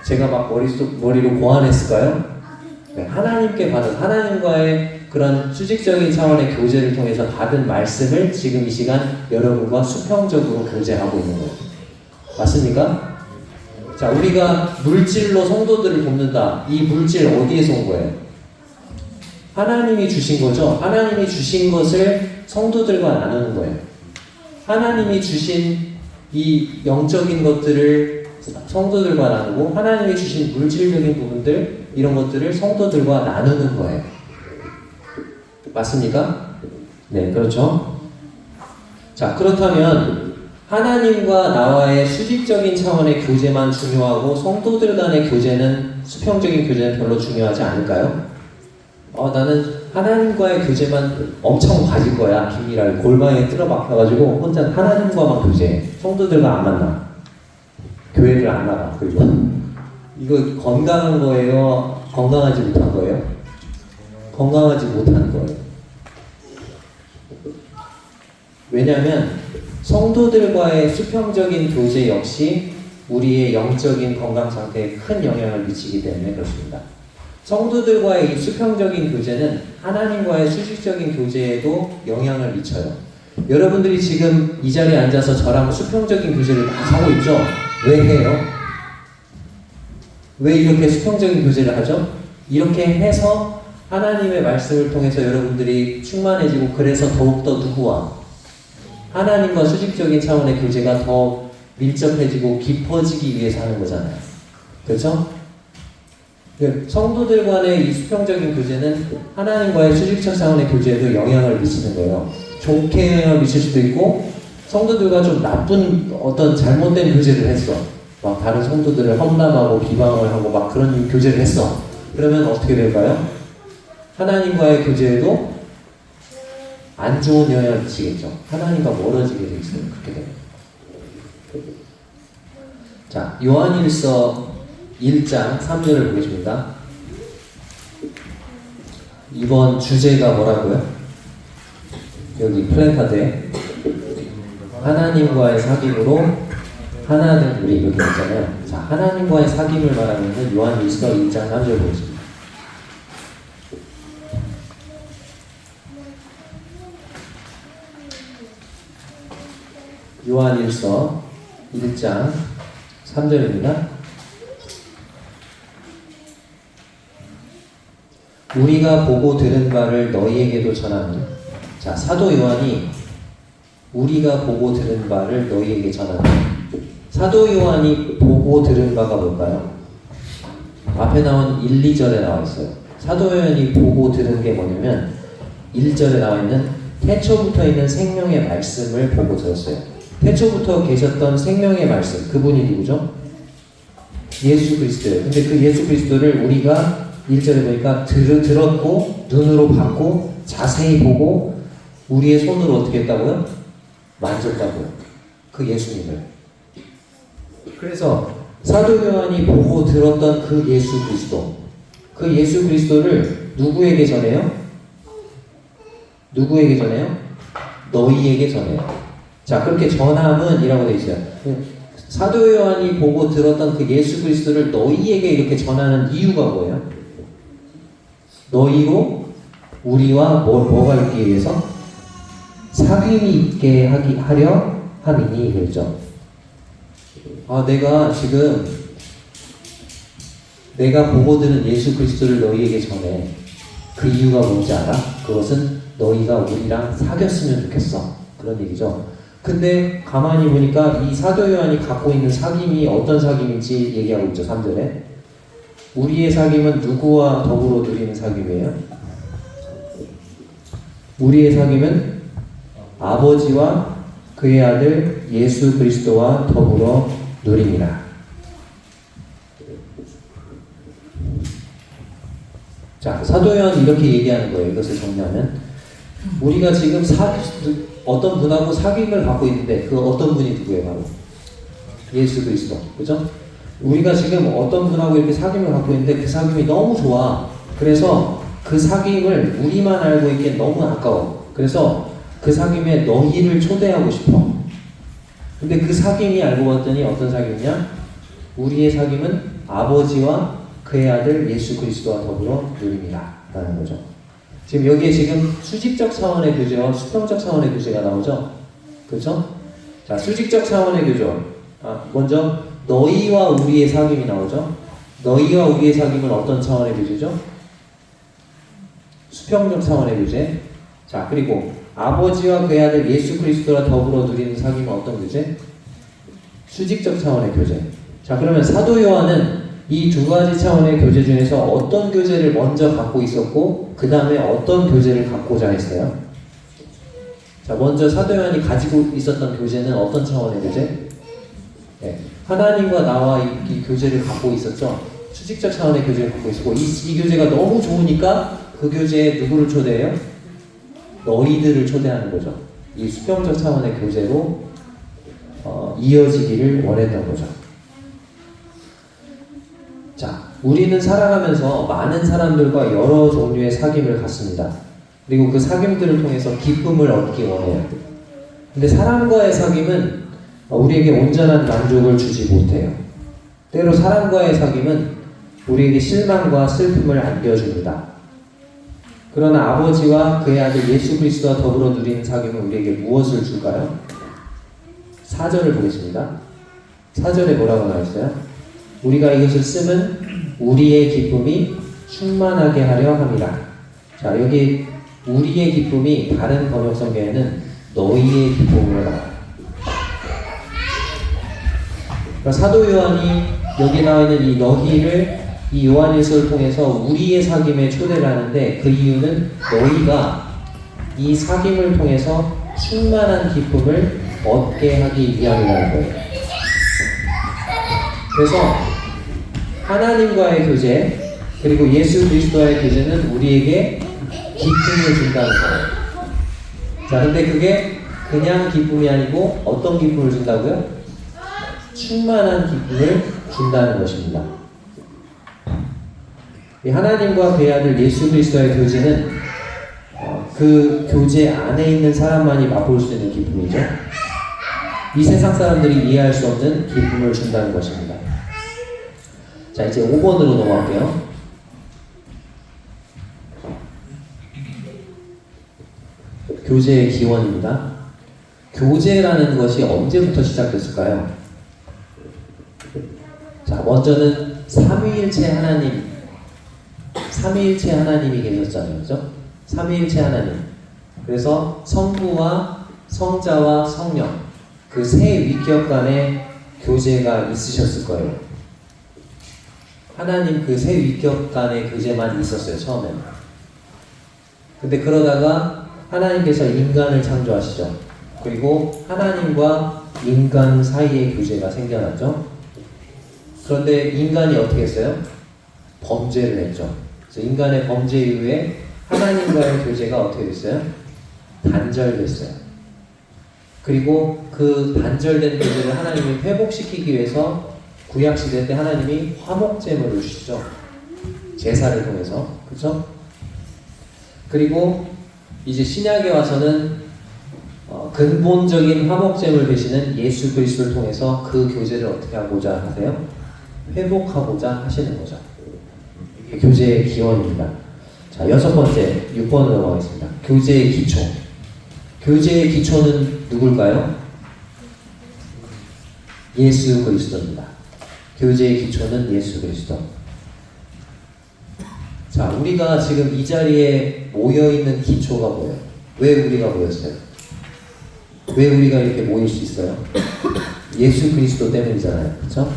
제가 막 머리로 고안했을까요? 네, 하나님께 받은, 하나님과의 그런 수직적인 차원의 교제를 통해서 받은 말씀을 지금 이 시간 여러분과 수평적으로 교제하고 있는 거예요. 맞습니까? 자, 우리가 물질로 성도들을 돕는다. 이 물질 어디에서 온 거예요? 하나님이 주신 거죠. 하나님이 주신 것을 성도들과 나누는 거예요. 하나님이 주신 이 영적인 것들을 성도들과 나누고 하나님이 주신 물질적인 부분들, 이런 것들을 성도들과 나누는 거예요. 맞습니까? 네, 그렇죠. 자, 그렇다면 하나님과 나와의 수직적인 차원의 교제만 중요하고 성도들 간의 교제는, 수평적인 교제는 별로 중요하지 않을까요? 나는 하나님과의 교제만 엄청 가질 거야. 비밀하게 골방에 틀어박혀가지고 혼자 하나님과만 교제해. 성도들과 안 만나. 교회를 안 나가. 그리고 이거 건강한 거예요? 건강하지 못한 거예요? 건강하지 못한 거예요. 왜냐하면 성도들과의 수평적인 교제 역시 우리의 영적인 건강 상태에 큰 영향을 미치기 때문에 그렇습니다. 성도들과의 이 수평적인 교제는 하나님과의 수직적인 교제에도 영향을 미쳐요. 여러분들이 지금 이 자리에 앉아서 저랑 수평적인 교제를 막 하고 있죠? 왜 해요? 왜 이렇게 수평적인 교제를 하죠? 이렇게 해서 하나님의 말씀을 통해서 여러분들이 충만해지고, 그래서 더욱더 누구와? 하나님과 수직적인 차원의 교제가 더 밀접해지고 깊어지기 위해서 하는 거잖아요. 그렇죠? 성도들 간의 이 수평적인 교제는 하나님과의 수직적 차원의 교제에도 영향을 미치는 거예요. 좋게 영향을 미칠 수도 있고, 성도들과 좀 나쁜 어떤 잘못된 교제를 했어. 막 다른 성도들을 험담하고 비방을 하고 막 그런 교제를 했어. 그러면 어떻게 될까요? 하나님과의 교제에도 안 좋은 영향을 미치겠죠. 하나님과 멀어지게 돼 있어요. 그렇게 되면. 자, 요한일서 1장 3절을 보겠습니다. 이번 주제가 뭐라고요? 여기 플래카드에 하나님과의 사귐으로 하나된 우리, 이렇게 있잖아요. 자, 하나님과의 사귐을 말하는 요한일서 1장 3절 보겠습니다. 요한일서 1장 3절입니다. 우리가 보고 들은 바를 너희에게도 전하니. 자, 사도 요한이 우리가 보고 들은 바를 너희에게 전하니. 사도 요한이 보고 들은 바가 뭘까요? 앞에 나온 1, 2절에 나와 있어요. 사도 요한이 보고 들은 게 뭐냐면 1절에 나와 있는 태초부터 있는 생명의 말씀을 보고 들었어요. 태초부터 계셨던 생명의 말씀, 그분이 누구죠? 예수 그리스도예요. 근데 그 예수 그리스도를 우리가 1절에 보니까 들었고, 눈으로 봤고, 자세히 보고, 우리의 손으로 어떻게 했다고요? 만졌다고요. 그 예수님을. 그래서 사도 요한이 보고 들었던 그 예수 그리스도, 그 예수 그리스도를 누구에게 전해요? 누구에게 전해요? 너희에게 전해요. 자, 그렇게 전함은 이라고 되어 있어요. 사도 요한이 보고 들었던 그 예수 그리스도를 너희에게 이렇게 전하는 이유가 뭐예요? 너희로 우리와 뭐가 있기 위해서? 사귐이 있게 하려 함이니 그랬죠. 내가 지금 내가 보고 들은 예수 그리스도를 너희에게 전해. 그 이유가 뭔지 알아? 그것은 너희가 우리랑 사귀었으면 좋겠어. 그런 얘기죠. 근데 가만히 보니까 이 사도 요한이 갖고 있는 사귐이 어떤 사귐인지 얘기하고 있죠. 3절에. 우리의 사귐은 누구와 더불어 누리는 사귐이에요? 우리의 사귐은 아버지와 그의 아들 예수 그리스도와 더불어 누립니다. 자, 사도 요한이 이렇게 얘기하는 거예요. 이것을 정리하면 우리가 지금 어떤 분하고 사귐을 갖고 있는데 그 어떤 분이 누구예요? 바로 예수 그리스도. 그죠? 우리가 지금 어떤 분하고 이렇게 사귐을 갖고 있는데 그 사귐이 너무 좋아. 그래서 그 사귐을 우리만 알고 있기엔 너무 아까워. 그래서 그 사귐에 너희를 초대하고 싶어. 근데 그 사귐이 알고 봤더니 어떤 사귐이냐? 우리의 사귐은 아버지와 그의 아들 예수 그리스도와 더불어 누립니다. 라는 거죠. 지금 여기에 지금 수직적 차원의 교제와 수평적 차원의 교제가 나오죠? 그렇죠? 자, 수직적 차원의 교제. 먼저 너희와 우리의 사귐이 나오죠? 너희와 우리의 사귐은 어떤 차원의 교제죠? 수평적 차원의 교제. 자, 그리고 아버지와 그의 아들 예수 그리스도와 더불어 누리는 사귐은 어떤 교제? 수직적 차원의 교제. 자, 그러면 사도 요한은 이 두 가지 차원의 교제 중에서 어떤 교제를 먼저 갖고 있었고 그 다음에 어떤 교제를 갖고자 했어요? 자, 먼저 사도 요한이 가지고 있었던 교제는 어떤 차원의 교제? 네, 하나님과 나와 이 교제를 갖고 있었죠. 수직적 차원의 교제를 갖고 있었고 이 교제가 너무 좋으니까 그 교제에 누구를 초대해요? 너희들을 초대하는 거죠. 이 수평적 차원의 교제로 이어지기를 원했던 거죠. 자, 우리는 살아가면서 많은 사람들과 여러 종류의 사귐을 갖습니다. 그리고 그 사귐들을 통해서 기쁨을 얻기 원해요. 근데 사람과의 사귐은 우리에게 온전한 만족을 주지 못해요. 때로 사람과의 사귐은 우리에게 실망과 슬픔을 안겨줍니다. 그러나 아버지와 그의 아들 예수 그리스도와 더불어 누리는 사귐은 우리에게 무엇을 줄까요? 4절을 보겠습니다. 4절에 뭐라고 나와있어요? 우리가 이것을 쓰면 우리의 기쁨이 충만하게 하려 함이라. 자, 여기 우리의 기쁨이 다른 번역 성경에는 너희의 기쁨으로 나와요. 그러니까 사도 요한이 여기 나와 있는 이 너희를 이 요한일서를 통해서 우리의 사귐에 초대를 하는데 그 이유는 너희가 이 사귐을 통해서 충만한 기쁨을 얻게 하기 위함이라는 거예요. 그래서 하나님과의 교제 그리고 예수 그리스도와의 교제는 우리에게 기쁨을 준다는 거예요. 자, 근데 그게 그냥 기쁨이 아니고 어떤 기쁨을 준다고요? 충만한 기쁨을 준다는 것입니다. 이 하나님과 그의 아들 예수 그리스도의 교제는 그 교제 안에 있는 사람만이 맛볼 수 있는 기쁨이죠. 이 세상 사람들이 이해할 수 없는 기쁨을 준다는 것입니다. 자, 이제 5번으로 넘어갈게요. 교제의 기원입니다. 교제라는 것이 언제부터 시작됐을까요? 자, 먼저는 삼위일체 하나님이 계셨잖아요. 그죠? 삼위일체 하나님. 그래서 성부와 성자와 성령, 그 세 위격 간의 교제가 있으셨을 거예요. 하나님 그 세 위격 간의 교제만 있었어요, 처음에는. 근데 그러다가 하나님께서 인간을 창조하시죠. 그리고 하나님과 인간 사이의 교제가 생겨났죠. 그런데 인간이 어떻게 했어요? 범죄를 했죠. 그래서 인간의 범죄 이후에 하나님과의 교제가 어떻게 됐어요? 단절됐어요. 그리고 그 단절된 교제를 하나님이 회복시키기 위해서 구약 시대 때 하나님이 화목제물을 주시죠. 제사를 통해서. 그죠? 그리고 이제 신약에 와서는 근본적인 화목제물 되시는 예수 그리스도를 통해서 그 교제를 어떻게 하고자 하세요? 회복하고자 하시는 거죠. 이게 교제의 기원입니다. 자, 6번째, 6번으로 넘어가겠습니다. 교제의 기초. 교제의 기초는 누굴까요? 예수 그리스도입니다. 교제의 기초는 예수 그리스도. 자, 우리가 지금 이 자리에 모여있는 기초가 뭐예요? 왜 우리가 모였어요? 왜 우리가 이렇게 모일 수 있어요? 예수 그리스도 때문이잖아요. 그렇죠?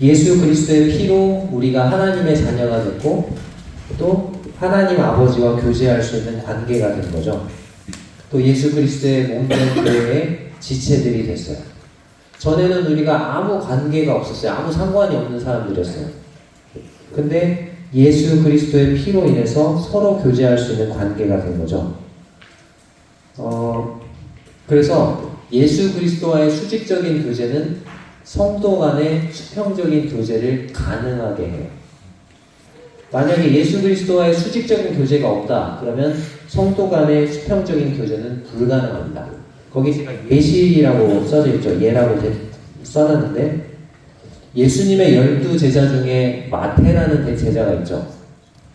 예수 그리스도의 피로 우리가 하나님의 자녀가 됐고 또 하나님 아버지와 교제할 수 있는 관계가 된 거죠. 또 예수 그리스도의 몸된 교회의 지체들이 됐어요. 전에는 우리가 아무 관계가 없었어요. 아무 상관이 없는 사람들이었어요. 근데 예수 그리스도의 피로 인해서 서로 교제할 수 있는 관계가 된 거죠. 그래서 예수 그리스도와의 수직적인 교제는 성도 간의 수평적인 교제를 가능하게 해요. 만약에 예수 그리스도와의 수직적인 교제가 없다, 그러면 성도 간의 수평적인 교제는 불가능합니다. 거기 제가 예시라고 써져 있죠. 예라고 써놨는데, 예수님의 12제자 중에 마태라는 제자가 있죠.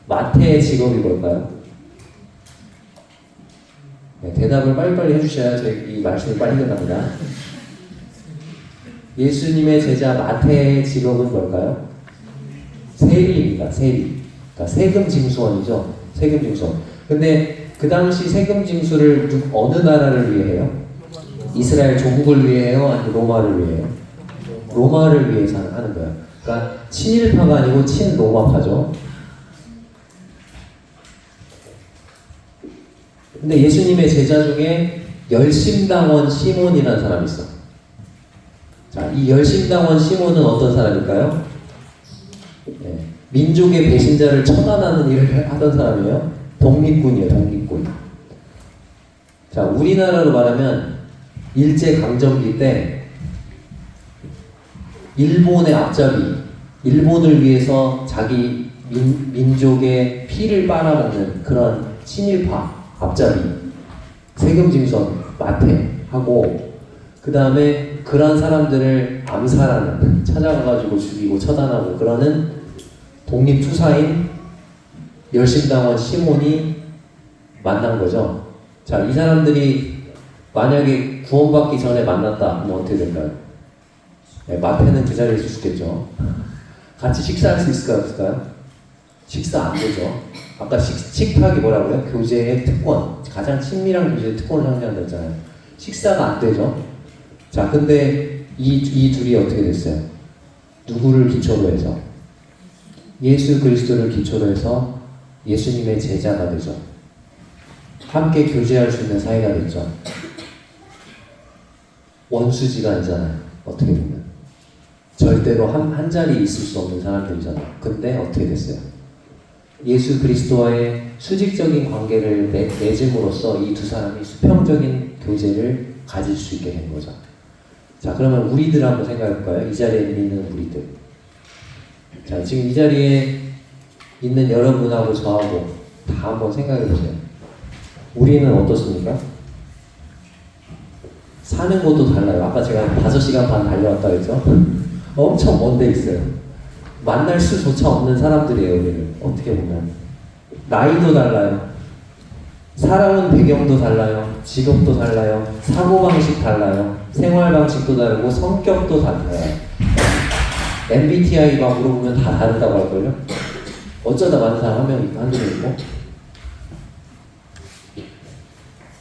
마태의 직업이 뭘까요? 네, 대답을 빨리빨리 해주셔야 이 말씀이 빨리 끝납니다. 예수님의 제자 마태의 직업은 뭘까요? 세리입니다. 세리. 그러니까 세금 징수원이죠. 세금 징수원. 근데 그 당시 세금 징수를 어느 나라를 위해 해요? 이스라엘 조국을 위해 해요? 아니면 로마를 위해 해요? 로마를 위해서 하는 거예요. 그러니까 친일파가 아니고 친로마파죠. 근데 예수님의 제자 중에 열심당원 시몬이라는 사람이 있어. 자, 이 열심당원 시몬은 어떤 사람일까요? 네, 민족의 배신자를 처단하는 일을 하던 사람이에요. 독립군이에요, 독립군. 자, 우리나라로 말하면 일제강점기 때 일본의 앞잡이, 일본을 위해서 자기 민족의 피를 빨아먹는 그런 친일파 앞잡이, 세금징선 마태하고, 그 다음에 그런 사람들을 암살하는, 찾아가가지고 죽이고 처단하고 그러는 독립투사인 열심당원 시몬이 만난 거죠. 자, 이 사람들이 만약에 구원받기 전에 만났다 그러면 어떻게 될까요? 네, 마태는 그 자리에 있을 수 있겠죠. 같이 식사할 수 있을까요? 없을까요? 식사 안 되죠. 아까 식탁이 뭐라고요? 교제의 특권. 가장 친밀한 교제의 특권을 상징한다 했잖아요. 식사가 안 되죠. 자, 근데 이 둘이 어떻게 됐어요? 누구를 기초로 해서? 예수 그리스도를 기초로 해서 예수님의 제자가 되죠. 함께 교제할 수 있는 사이가 됐죠. 원수지가 아니잖아요. 어떻게 보면. 절대로 한 자리에 있을 수 없는 사람들이잖아요. 근데 어떻게 됐어요? 예수 그리스도와의 수직적인 관계를 맺음으로써 이 두 사람이 수평적인 교제를 가질 수 있게 된 거죠. 자, 그러면 우리들 한번 생각해볼까요? 이 자리에 있는 우리들. 자, 지금 이 자리에 있는 여러분하고 저하고 다 한번 생각해보세요. 우리는 어떻습니까? 사는 곳도 달라요. 아까 제가 5시간 반 달려왔다 그랬죠? 엄청 먼 데 있어요. 만날 수조차 없는 사람들이에요, 우리는. 어떻게 보면. 나이도 달라요. 살아온 배경도 달라요. 직업도 달라요. 사고방식 달라요. 생활방식도 다르고 성격도 달라요. MBTI가 물어보면 다 다르다고 할걸요? 어쩌다 많은 사람 한두 명 있고.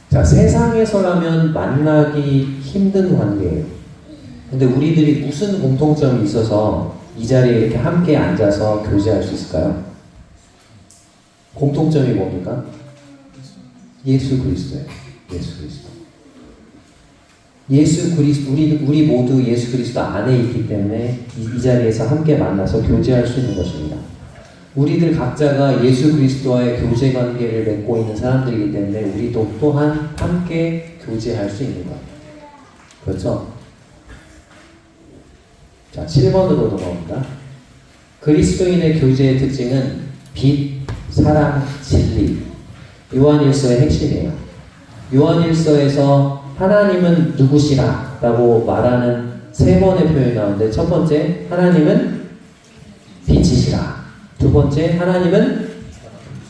자, 세상에서라면 만나기 힘든 관계예요. 근데 우리들이 무슨 공통점이 있어서 이 자리에 이렇게 함께 앉아서 교제할 수 있을까요? 공통점이 뭡니까? 예수 그리스도예요. 예수 그리스도. 예수 그리스도, 우리 모두 예수 그리스도 안에 있기 때문에 이 자리에서 함께 만나서 교제할 수 있는 것입니다. 우리들 각자가 예수 그리스도와의 교제 관계를 맺고 있는 사람들이기 때문에 우리도 또한 함께 교제할 수 있는 거예요. 그렇죠? 자, 7번으로 넘어갑니다. 그리스도인의 교제의 특징은 빛, 사랑, 진리. 요한일서의 핵심이에요. 요한일서에서 하나님은 누구시라 라고 말하는 3번의 표현이 나오는데, 첫 번째, 하나님은 빛이시라. 두 번째, 하나님은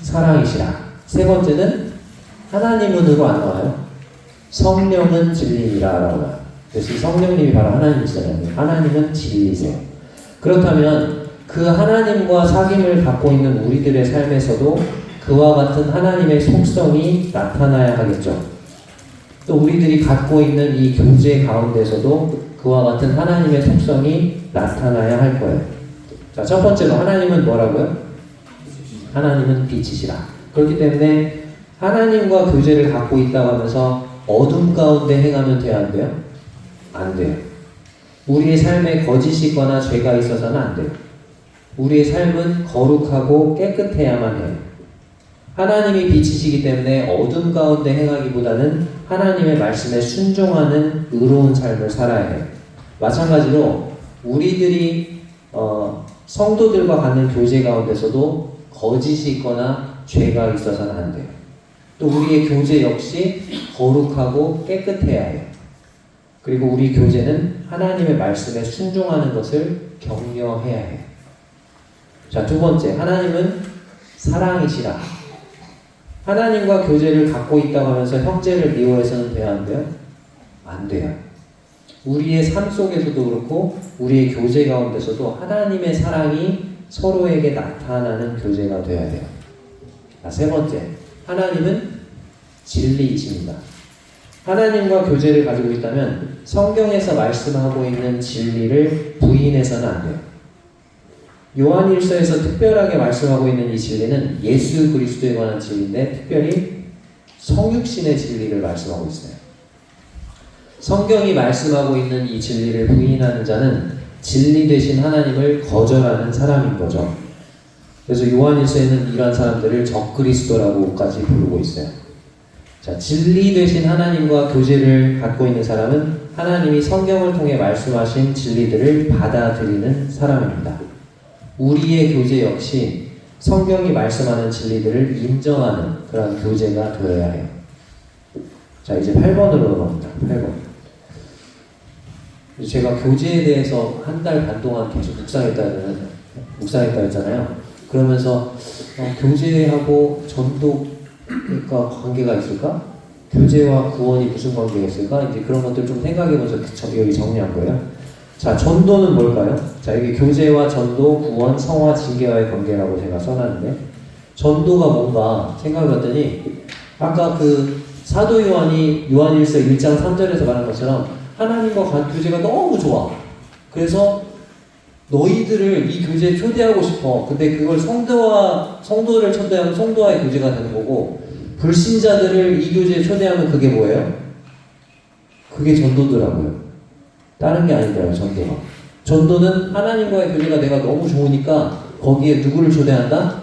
사랑이시라. 세 번째는 하나님은으로 안 나와요. 성령은 진리니라 라고 나와요. 그래서 이 성령님이 바로 하나님이시잖아요. 하나님은 진리세요. 그렇다면 그 하나님과 사귐을 갖고 있는 우리들의 삶에서도 그와 같은 하나님의 속성이 나타나야 하겠죠. 또 우리들이 갖고 있는 이 교제 가운데서도 그와 같은 하나님의 속성이 나타나야 할 거예요. 자, 첫 번째로 하나님은 뭐라고요? 하나님은 빛이시라. 그렇기 때문에 하나님과 교제를 갖고 있다고 하면서 어둠 가운데 행하면 돼야 안 돼요? 안 돼요. 우리의 삶에 거짓이 있거나 죄가 있어서는 안 돼요. 우리의 삶은 거룩하고 깨끗해야만 해요. 하나님이 빛이시기 때문에 어둠 가운데 행하기보다는 하나님의 말씀에 순종하는 의로운 삶을 살아야 해요. 마찬가지로 우리들이 성도들과 갖는 교제 가운데서도 거짓이 있거나 죄가 있어서는 안 돼요. 또 우리의 교제 역시 거룩하고 깨끗해야 해요. 그리고 우리 교제는 하나님의 말씀에 순종하는 것을 격려해야 해요. 자, 두 번째, 하나님은 사랑이시라. 하나님과 교제를 갖고 있다고 하면서 형제를 미워해서는 돼야 안 돼요? 안 돼요. 우리의 삶 속에서도 그렇고 우리의 교제 가운데서도 하나님의 사랑이 서로에게 나타나는 교제가 되어야 돼요. 자, 세 번째, 하나님은 진리이십니다. 하나님과 교제를 가지고 있다면 성경에서 말씀하고 있는 진리를 부인해서는 안 돼요. 요한일서에서 특별하게 말씀하고 있는 이 진리는 예수 그리스도에 관한 진리인데 특별히 성육신의 진리를 말씀하고 있어요. 성경이 말씀하고 있는 이 진리를 부인하는 자는 진리 되신 하나님을 거절하는 사람인 거죠. 그래서 요한일서에는 이러한 사람들을 적그리스도라고까지 부르고 있어요. 자, 진리 되신 하나님과 교제를 갖고 있는 사람은 하나님이 성경을 통해 말씀하신 진리들을 받아들이는 사람입니다. 우리의 교제 역시 성경이 말씀하는 진리들을 인정하는 그런 교제가 되어야 해요. 자, 이제 8번으로 넘어갑니다. 8번. 제가 교제에 대해서 한 달 반 동안 계속 묵상했다 했잖아요. 그러면서 교제하고 전도가 관계가 있을까? 교제와 구원이 무슨 관계가 있을까? 이제 그런 것들 좀 생각해보면서 여기 정리한 거예요. 자, 전도는 뭘까요? 자, 여기 교제와 전도, 구원, 성화, 징계와의 관계라고 제가 써놨는데, 전도가 뭔가 생각해봤더니 아까 그 사도 요한이 요한일서 1장 3절에서 말한 것처럼 하나님과 교제가 너무 좋아. 그래서 너희들을 이 교제에 초대하고 싶어. 근데 그걸 성도를 초대하면 성도와의 교제가 되는 거고, 불신자들을 이 교제에 초대하면 그게 뭐예요? 그게 전도더라고요. 다른 게 아니더라고요, 전도가. 전도는 하나님과의 교제가 내가 너무 좋으니까 거기에 누구를 초대한다?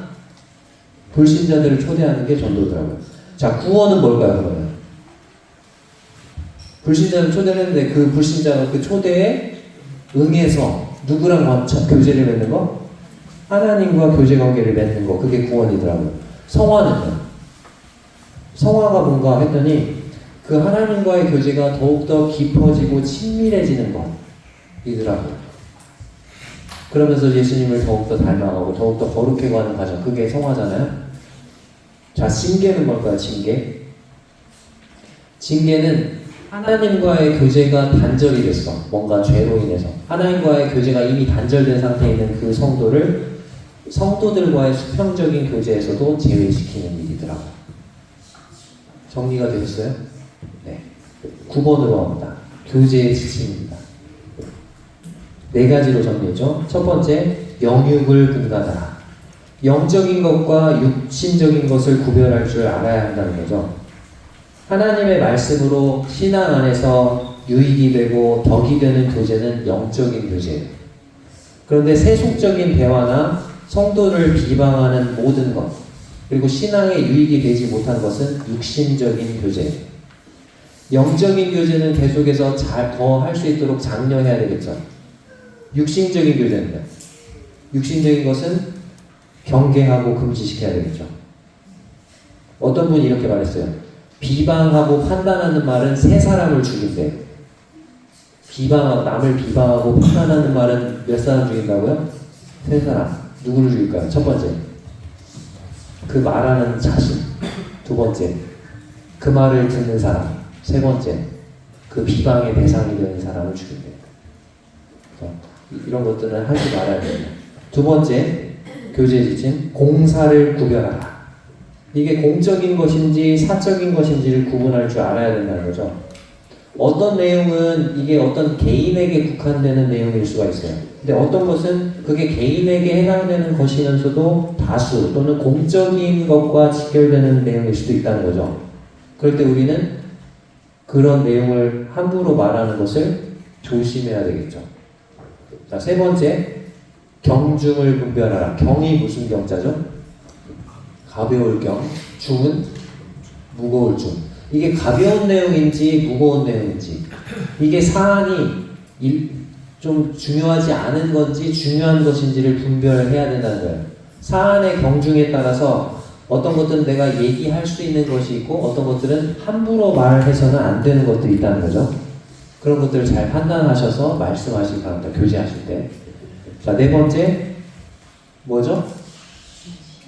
불신자들을 초대하는 게 전도더라고요. 자, 구원은 뭘까요, 그러면? 불신자를 초대했는데 그 불신자가 그 초대에 응해서 누구랑 교제를 맺는 거? 하나님과 교제 관계를 맺는 거. 그게 구원이더라고요. 성화는요? 성화가 뭔가 했더니 그 하나님과의 교제가 더욱더 깊어지고 친밀해지는 것이더라고요. 그러면서 예수님을 더욱더 닮아가고 더욱더 거룩해가는 과정. 그게 성화잖아요. 자, 징계는 뭘까요? 징계. 징계는 하나님과의 교제가 단절이 됐어. 뭔가 죄로 인해서. 하나님과의 교제가 이미 단절된 상태에 있는 그 성도를 성도들과의 수평적인 교제에서도 제외시키는 일이더라고요. 정리가 되셨어요? 네. 9번으로 갑니다. 교제의 지침입니다. 4가지로 정리했죠. 첫 번째, 영육을 분간하라. 영적인 것과 육신적인 것을 구별할 줄 알아야 한다는 거죠. 하나님의 말씀으로 신앙 안에서 유익이 되고 덕이 되는 교제는 영적인 교제예요. 그런데 세속적인 대화나 성도를 비방하는 모든 것, 그리고 신앙에 유익이 되지 못한 것은 육신적인 교제예요. 영적인 교제는 계속해서 잘 더 할 수 있도록 장려해야 되겠죠. 육신적인 교제는요. 육신적인 것은 경계하고 금지시켜야 되겠죠. 어떤 분이 이렇게 말했어요. 비방하고 판단하는 말은 세 사람을 죽인대요. 남을 비방하고 판단하는 말은 몇 사람 죽인다고요? 세 사람. 누구를 죽일까요? 첫 번째, 그 말하는 자신. 두 번째, 그 말을 듣는 사람. 세 번째, 그 비방의 대상이 되는 사람을 죽인대요. 이런 것들은 하지 말아야 됩니다. 두 번째, 교제 지침, 공사를 구별하라. 이게 공적인 것인지 사적인 것인지를 구분할 줄 알아야 된다는 거죠. 어떤 내용은 이게 어떤 개인에게 국한되는 내용일 수가 있어요. 근데 어떤 것은 그게 개인에게 해당되는 것이면서도 다수 또는 공적인 것과 직결되는 내용일 수도 있다는 거죠. 그럴 때 우리는 그런 내용을 함부로 말하는 것을 조심해야 되겠죠. 자, 세 번째, 경중을 분별하라. 경이 무슨 경자죠? 가벼울 경, 중은 무거울 중. 이게 가벼운 내용인지 무거운 내용인지, 이게 사안이 좀 중요하지 않은 건지 중요한 것인지를 분별해야 된다는 거예요. 사안의 경중에 따라서 어떤 것들은 내가 얘기할 수 있는 것이 있고 어떤 것들은 함부로 말해서는 안 되는 것들이 있다는 거죠. 그런 것들을 잘 판단하셔서 말씀하시기 바랍니다. 교제하실 때. 자, 네 번째, 뭐죠?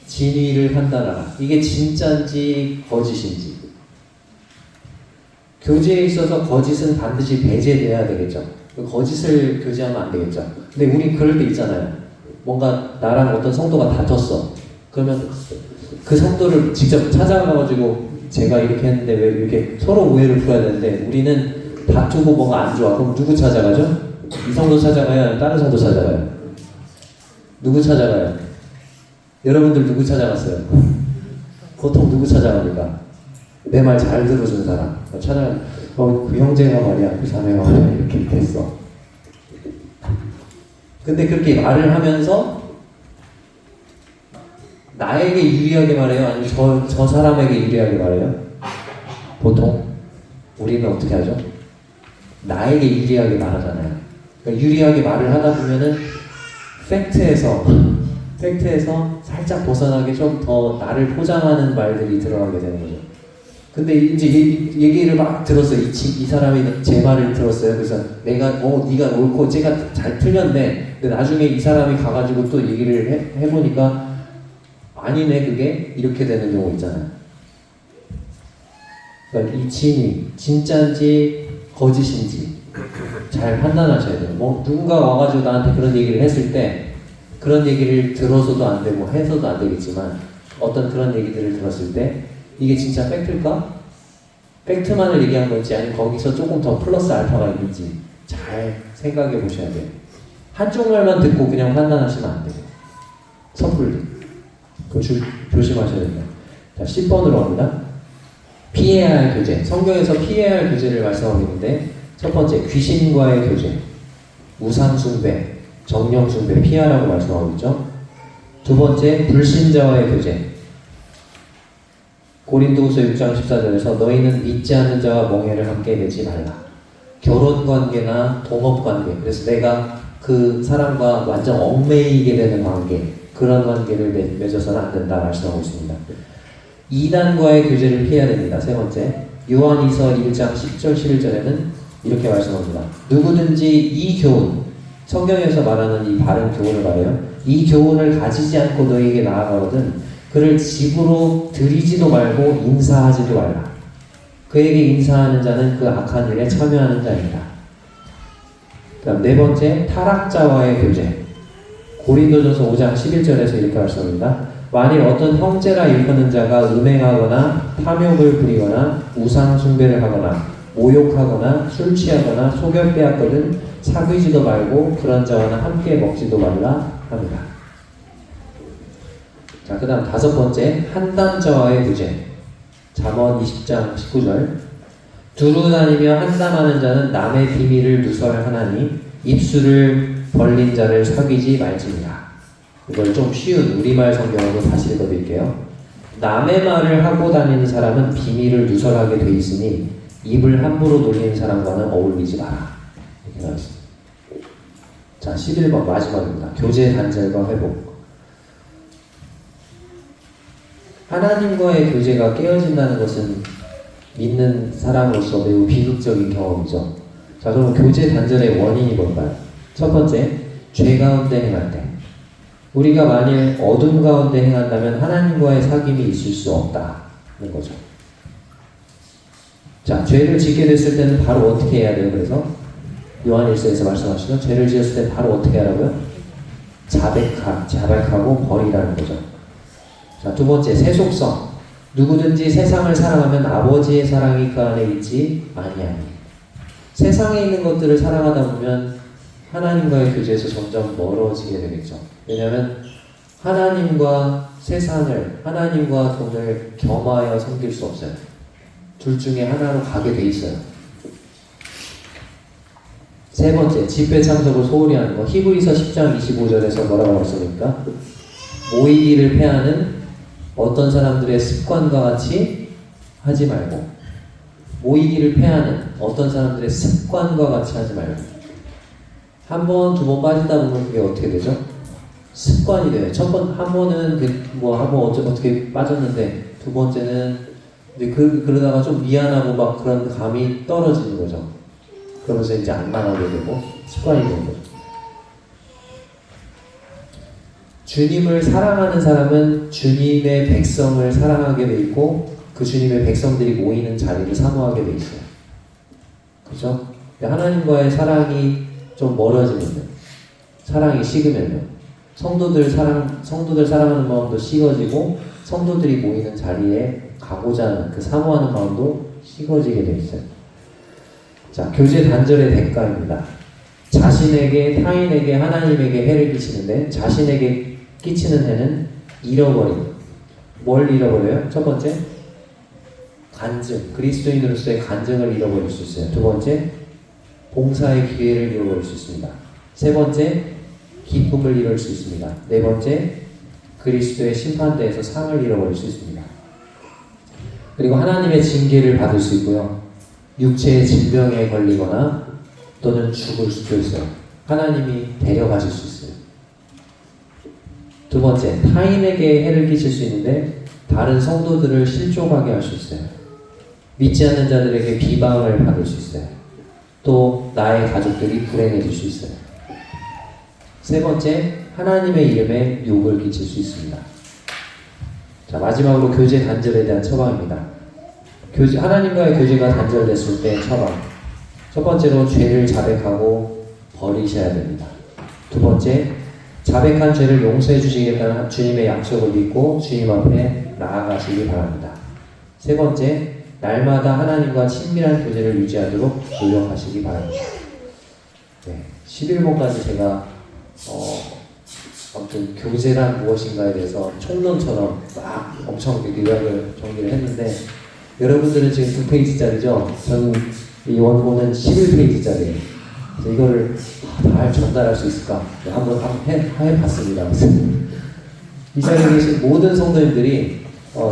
진위를 판단하라. 이게 진짜인지 거짓인지. 교제에 있어서 거짓은 반드시 배제돼야 되겠죠. 거짓을 교제하면 안 되겠죠. 근데 우리 그럴 때 있잖아요. 뭔가 나랑 어떤 성도가 다퉜어. 그러면 그 성도를 직접 찾아가가지고 제가 이렇게 했는데 왜 이렇게 서로 오해를 풀어야 되는데 우리는 다투고 뭐가 안 좋아. 그럼 누구 찾아가죠? 이 성도 찾아가요? 아니면 다른 성도 찾아가요? 누구 찾아가요? 여러분들 누구 찾아갔어요? 보통 누구 찾아갑니까? 내 말 잘 들어주는 사람. 그 형제가 말이야, 그 자매가 말이야, 이렇게 됐어. 근데 그렇게 말을 하면서 나에게 유리하게 말해요? 아니면 저 사람에게 유리하게 말해요? 보통 우리는 어떻게 하죠? 나에게 유리하게 말하잖아요. 그러니까 유리하게 말을 하다 보면은 팩트에서 살짝 벗어나게 좀 더 나를 포장하는 말들이 들어가게 되는 거죠. 근데 이제 얘기를 막 들었어요. 이 사람이 제 말을 들었어요. 그래서 내가 네가 옳고 제가 잘 틀렸네. 근데 나중에 이 사람이 가가지고 또 얘기를 해보니까 아니네, 그게 이렇게 되는 경우 있잖아요. 그러니까 이 진이 진짜인지 거짓인지 잘 판단하셔야 돼요. 누군가 와가지고 나한테 그런 얘기를 했을 때 그런 얘기를 들어서도 안 되고 해서도 안 되겠지만 어떤 그런 얘기들을 들었을 때 이게 진짜 팩트일까? 팩트만을 얘기한 건지 아니면 거기서 조금 더 플러스 알파가 있는지 잘 생각해 보셔야 돼요. 한쪽 말만 듣고 그냥 판단하시면 안 돼요. 섣불리. 그거 조심하셔야 됩니다. 자, 10번으로 갑니다. 피해야 할 교제. 성경에서 피해야 할 교제를 말씀하고 있는데 첫 번째, 귀신과의 교제. 우상숭배, 정령숭배 피하라고 말씀하고 있죠. 두 번째, 불신자와의 교제. 고린도후서 6장 14절에서 너희는 믿지 않는 자와 멍해를 함께 내지 말라. 결혼관계나 동업관계, 그래서 내가 그 사람과 완전 얽매이게 되는 관계, 그런 관계를 맺어서는 안 된다 말씀하고 있습니다. 이단과의 교제를 피해야 됩니다. 세 번째, 요한이서 1장 10절 11절에는 이렇게 말씀합니다. 누구든지 이 교훈, 성경에서 말하는 이 바른 교훈을 말해요. 이 교훈을 가지지 않고 너에게 나아가거든 그를 집으로 들이지도 말고 인사하지도 말라. 그에게 인사하는 자는 그 악한 일에 참여하는 자입니다. 그다음 네 번째, 타락자와의 교제. 고린도전서 5장 11절에서 이렇게 말씀합니다. 만일 어떤 형제라 일컫는 자가 음행하거나 탐욕을 부리거나 우상 숭배를 하거나 모욕하거나 술 취하거나 소견 빼앗거든 사귀지도 말고 그런 자와는 함께 먹지도 말라 합니다. 자, 그 다음 다섯 번째, 한담자와의 교제. 잠언 20장 19절. 두루 다니며 한담하는 자는 남의 비밀을 누설하나니 입술을 벌린 자를 사귀지 말지니라. 이걸 좀 쉬운 우리말 성경으로 다시 읽어드릴게요. 남의 말을 하고 다니는 사람은 비밀을 누설하게 돼 있으니 입을 함부로 놀리는 사람과는 어울리지 마라. 이렇게 나와 있습니다. 자, 11번 마지막입니다. 교제 단절과 회복. 하나님과의 교제가 깨어진다는 것은 믿는 사람으로서 매우 비극적인 경험이죠. 자, 그럼 교제 단절의 원인이 뭘까요? 첫 번째, 죄 가운데 행할 때. 우리가 만일 어둠 가운데 행한다면 하나님과의 사귐이 있을 수 없다는 거죠. 자, 죄를 짓게 됐을 때는 바로 어떻게 해야 돼요? 그래서 요한일서에서 말씀하시죠. 죄를 지었을 때 바로 어떻게 하라고요? 자백하고 버리라는 거죠. 자, 두 번째, 세속성. 누구든지 세상을 사랑하면 아버지의 사랑이 그 안에 있지 아니하니. 세상에 있는 것들을 사랑하다 보면 하나님과의 교제에서 점점 멀어지게 되겠죠. 왜냐하면 하나님과 세상을, 하나님과 돈을 겸하여 섬길 수 없어요. 둘 중에 하나로 가게 돼 있어요. 세 번째, 집회 참석을 소홀히 하는 거. 히브리서 10장 25절에서 뭐라고 말씀입니까? 모이기를 패하는 어떤 사람들의 습관과 같이 하지 말고, 모이기를 패하는 어떤 사람들의 습관과 같이 하지 말고. 한 번, 두 번 빠지다 보면 그게 어떻게 되죠? 습관이 돼요. 한 번은 어떻게 빠졌는데, 두 번째는 그러다가 좀 미안하고 막 그런 감이 떨어지는 거죠. 그러면서 이제 안 나가게 되고 습관이 되는 거죠. 주님을 사랑하는 사람은 주님의 백성을 사랑하게 돼 있고 그 주님의 백성들이 모이는 자리를 사모하게 돼 있어요. 그죠? 하나님과의 사랑이 좀 멀어지면요, 사랑이 식으면요, 성도들 사랑하는 마음도 식어지고 성도들이 모이는 자리에 가고자 하는 그 사모하는 마음도 식어지게 돼 있어요. 자, 교제 단절의 대가입니다. 자신에게, 타인에게, 하나님에게 해를 끼치는데 자신에게 끼치는 해는 잃어버림. 뭘 잃어버려요? 첫 번째, 간증. 그리스도인으로서의 간증을 잃어버릴 수 있어요. 두 번째, 봉사의 기회를 잃어버릴 수 있습니다. 세 번째, 기쁨을 잃을 수 있습니다. 네 번째, 그리스도의 심판대에서 상을 잃어버릴 수 있습니다. 그리고 하나님의 징계를 받을 수 있고요. 육체의 질병에 걸리거나 또는 죽을 수도 있어요. 하나님이 데려가실 수 있어요. 두 번째, 타인에게 해를 끼칠 수 있는데 다른 성도들을 실족하게 할 수 있어요. 믿지 않는 자들에게 비방을 받을 수 있어요. 또 나의 가족들이 불행해질 수 있어요. 세 번째, 하나님의 이름에 욕을 끼칠 수 있습니다. 자, 마지막으로 교제 단절에 대한 처방입니다. 하나님과의 교제가 단절됐을 때 처방. 첫 번째로 죄를 자백하고 버리셔야 됩니다. 두 번째, 자백한 죄를 용서해 주시겠다는 주님의 약속을 믿고 주님 앞에 나아가시기 바랍니다. 세 번째, 날마다 하나님과 친밀한 교제를 유지하도록 노력하시기 바랍니다. 네, 11번까지 제가 아무튼 교제란 무엇인가에 대해서 총론처럼 막 엄청 요약을 정리를 했는데 여러분들은 지금 2페이지짜리죠? 저는 이 원고는 11페이지짜리예요. 그래서 이거를 잘 전달할 수 있을까? 한번 해봤습니다. 이 자리에 계신 모든 성도님들이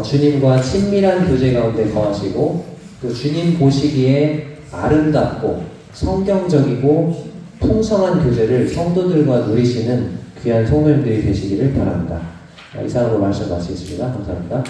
주님과 친밀한 교제 가운데 거하시고 또 주님 보시기에 아름답고 성경적이고 풍성한 교제를 성도들과 누리시는 귀한 성도님들이 되시기를 바랍니다. 이상으로 말씀 마치겠습니다. 감사합니다.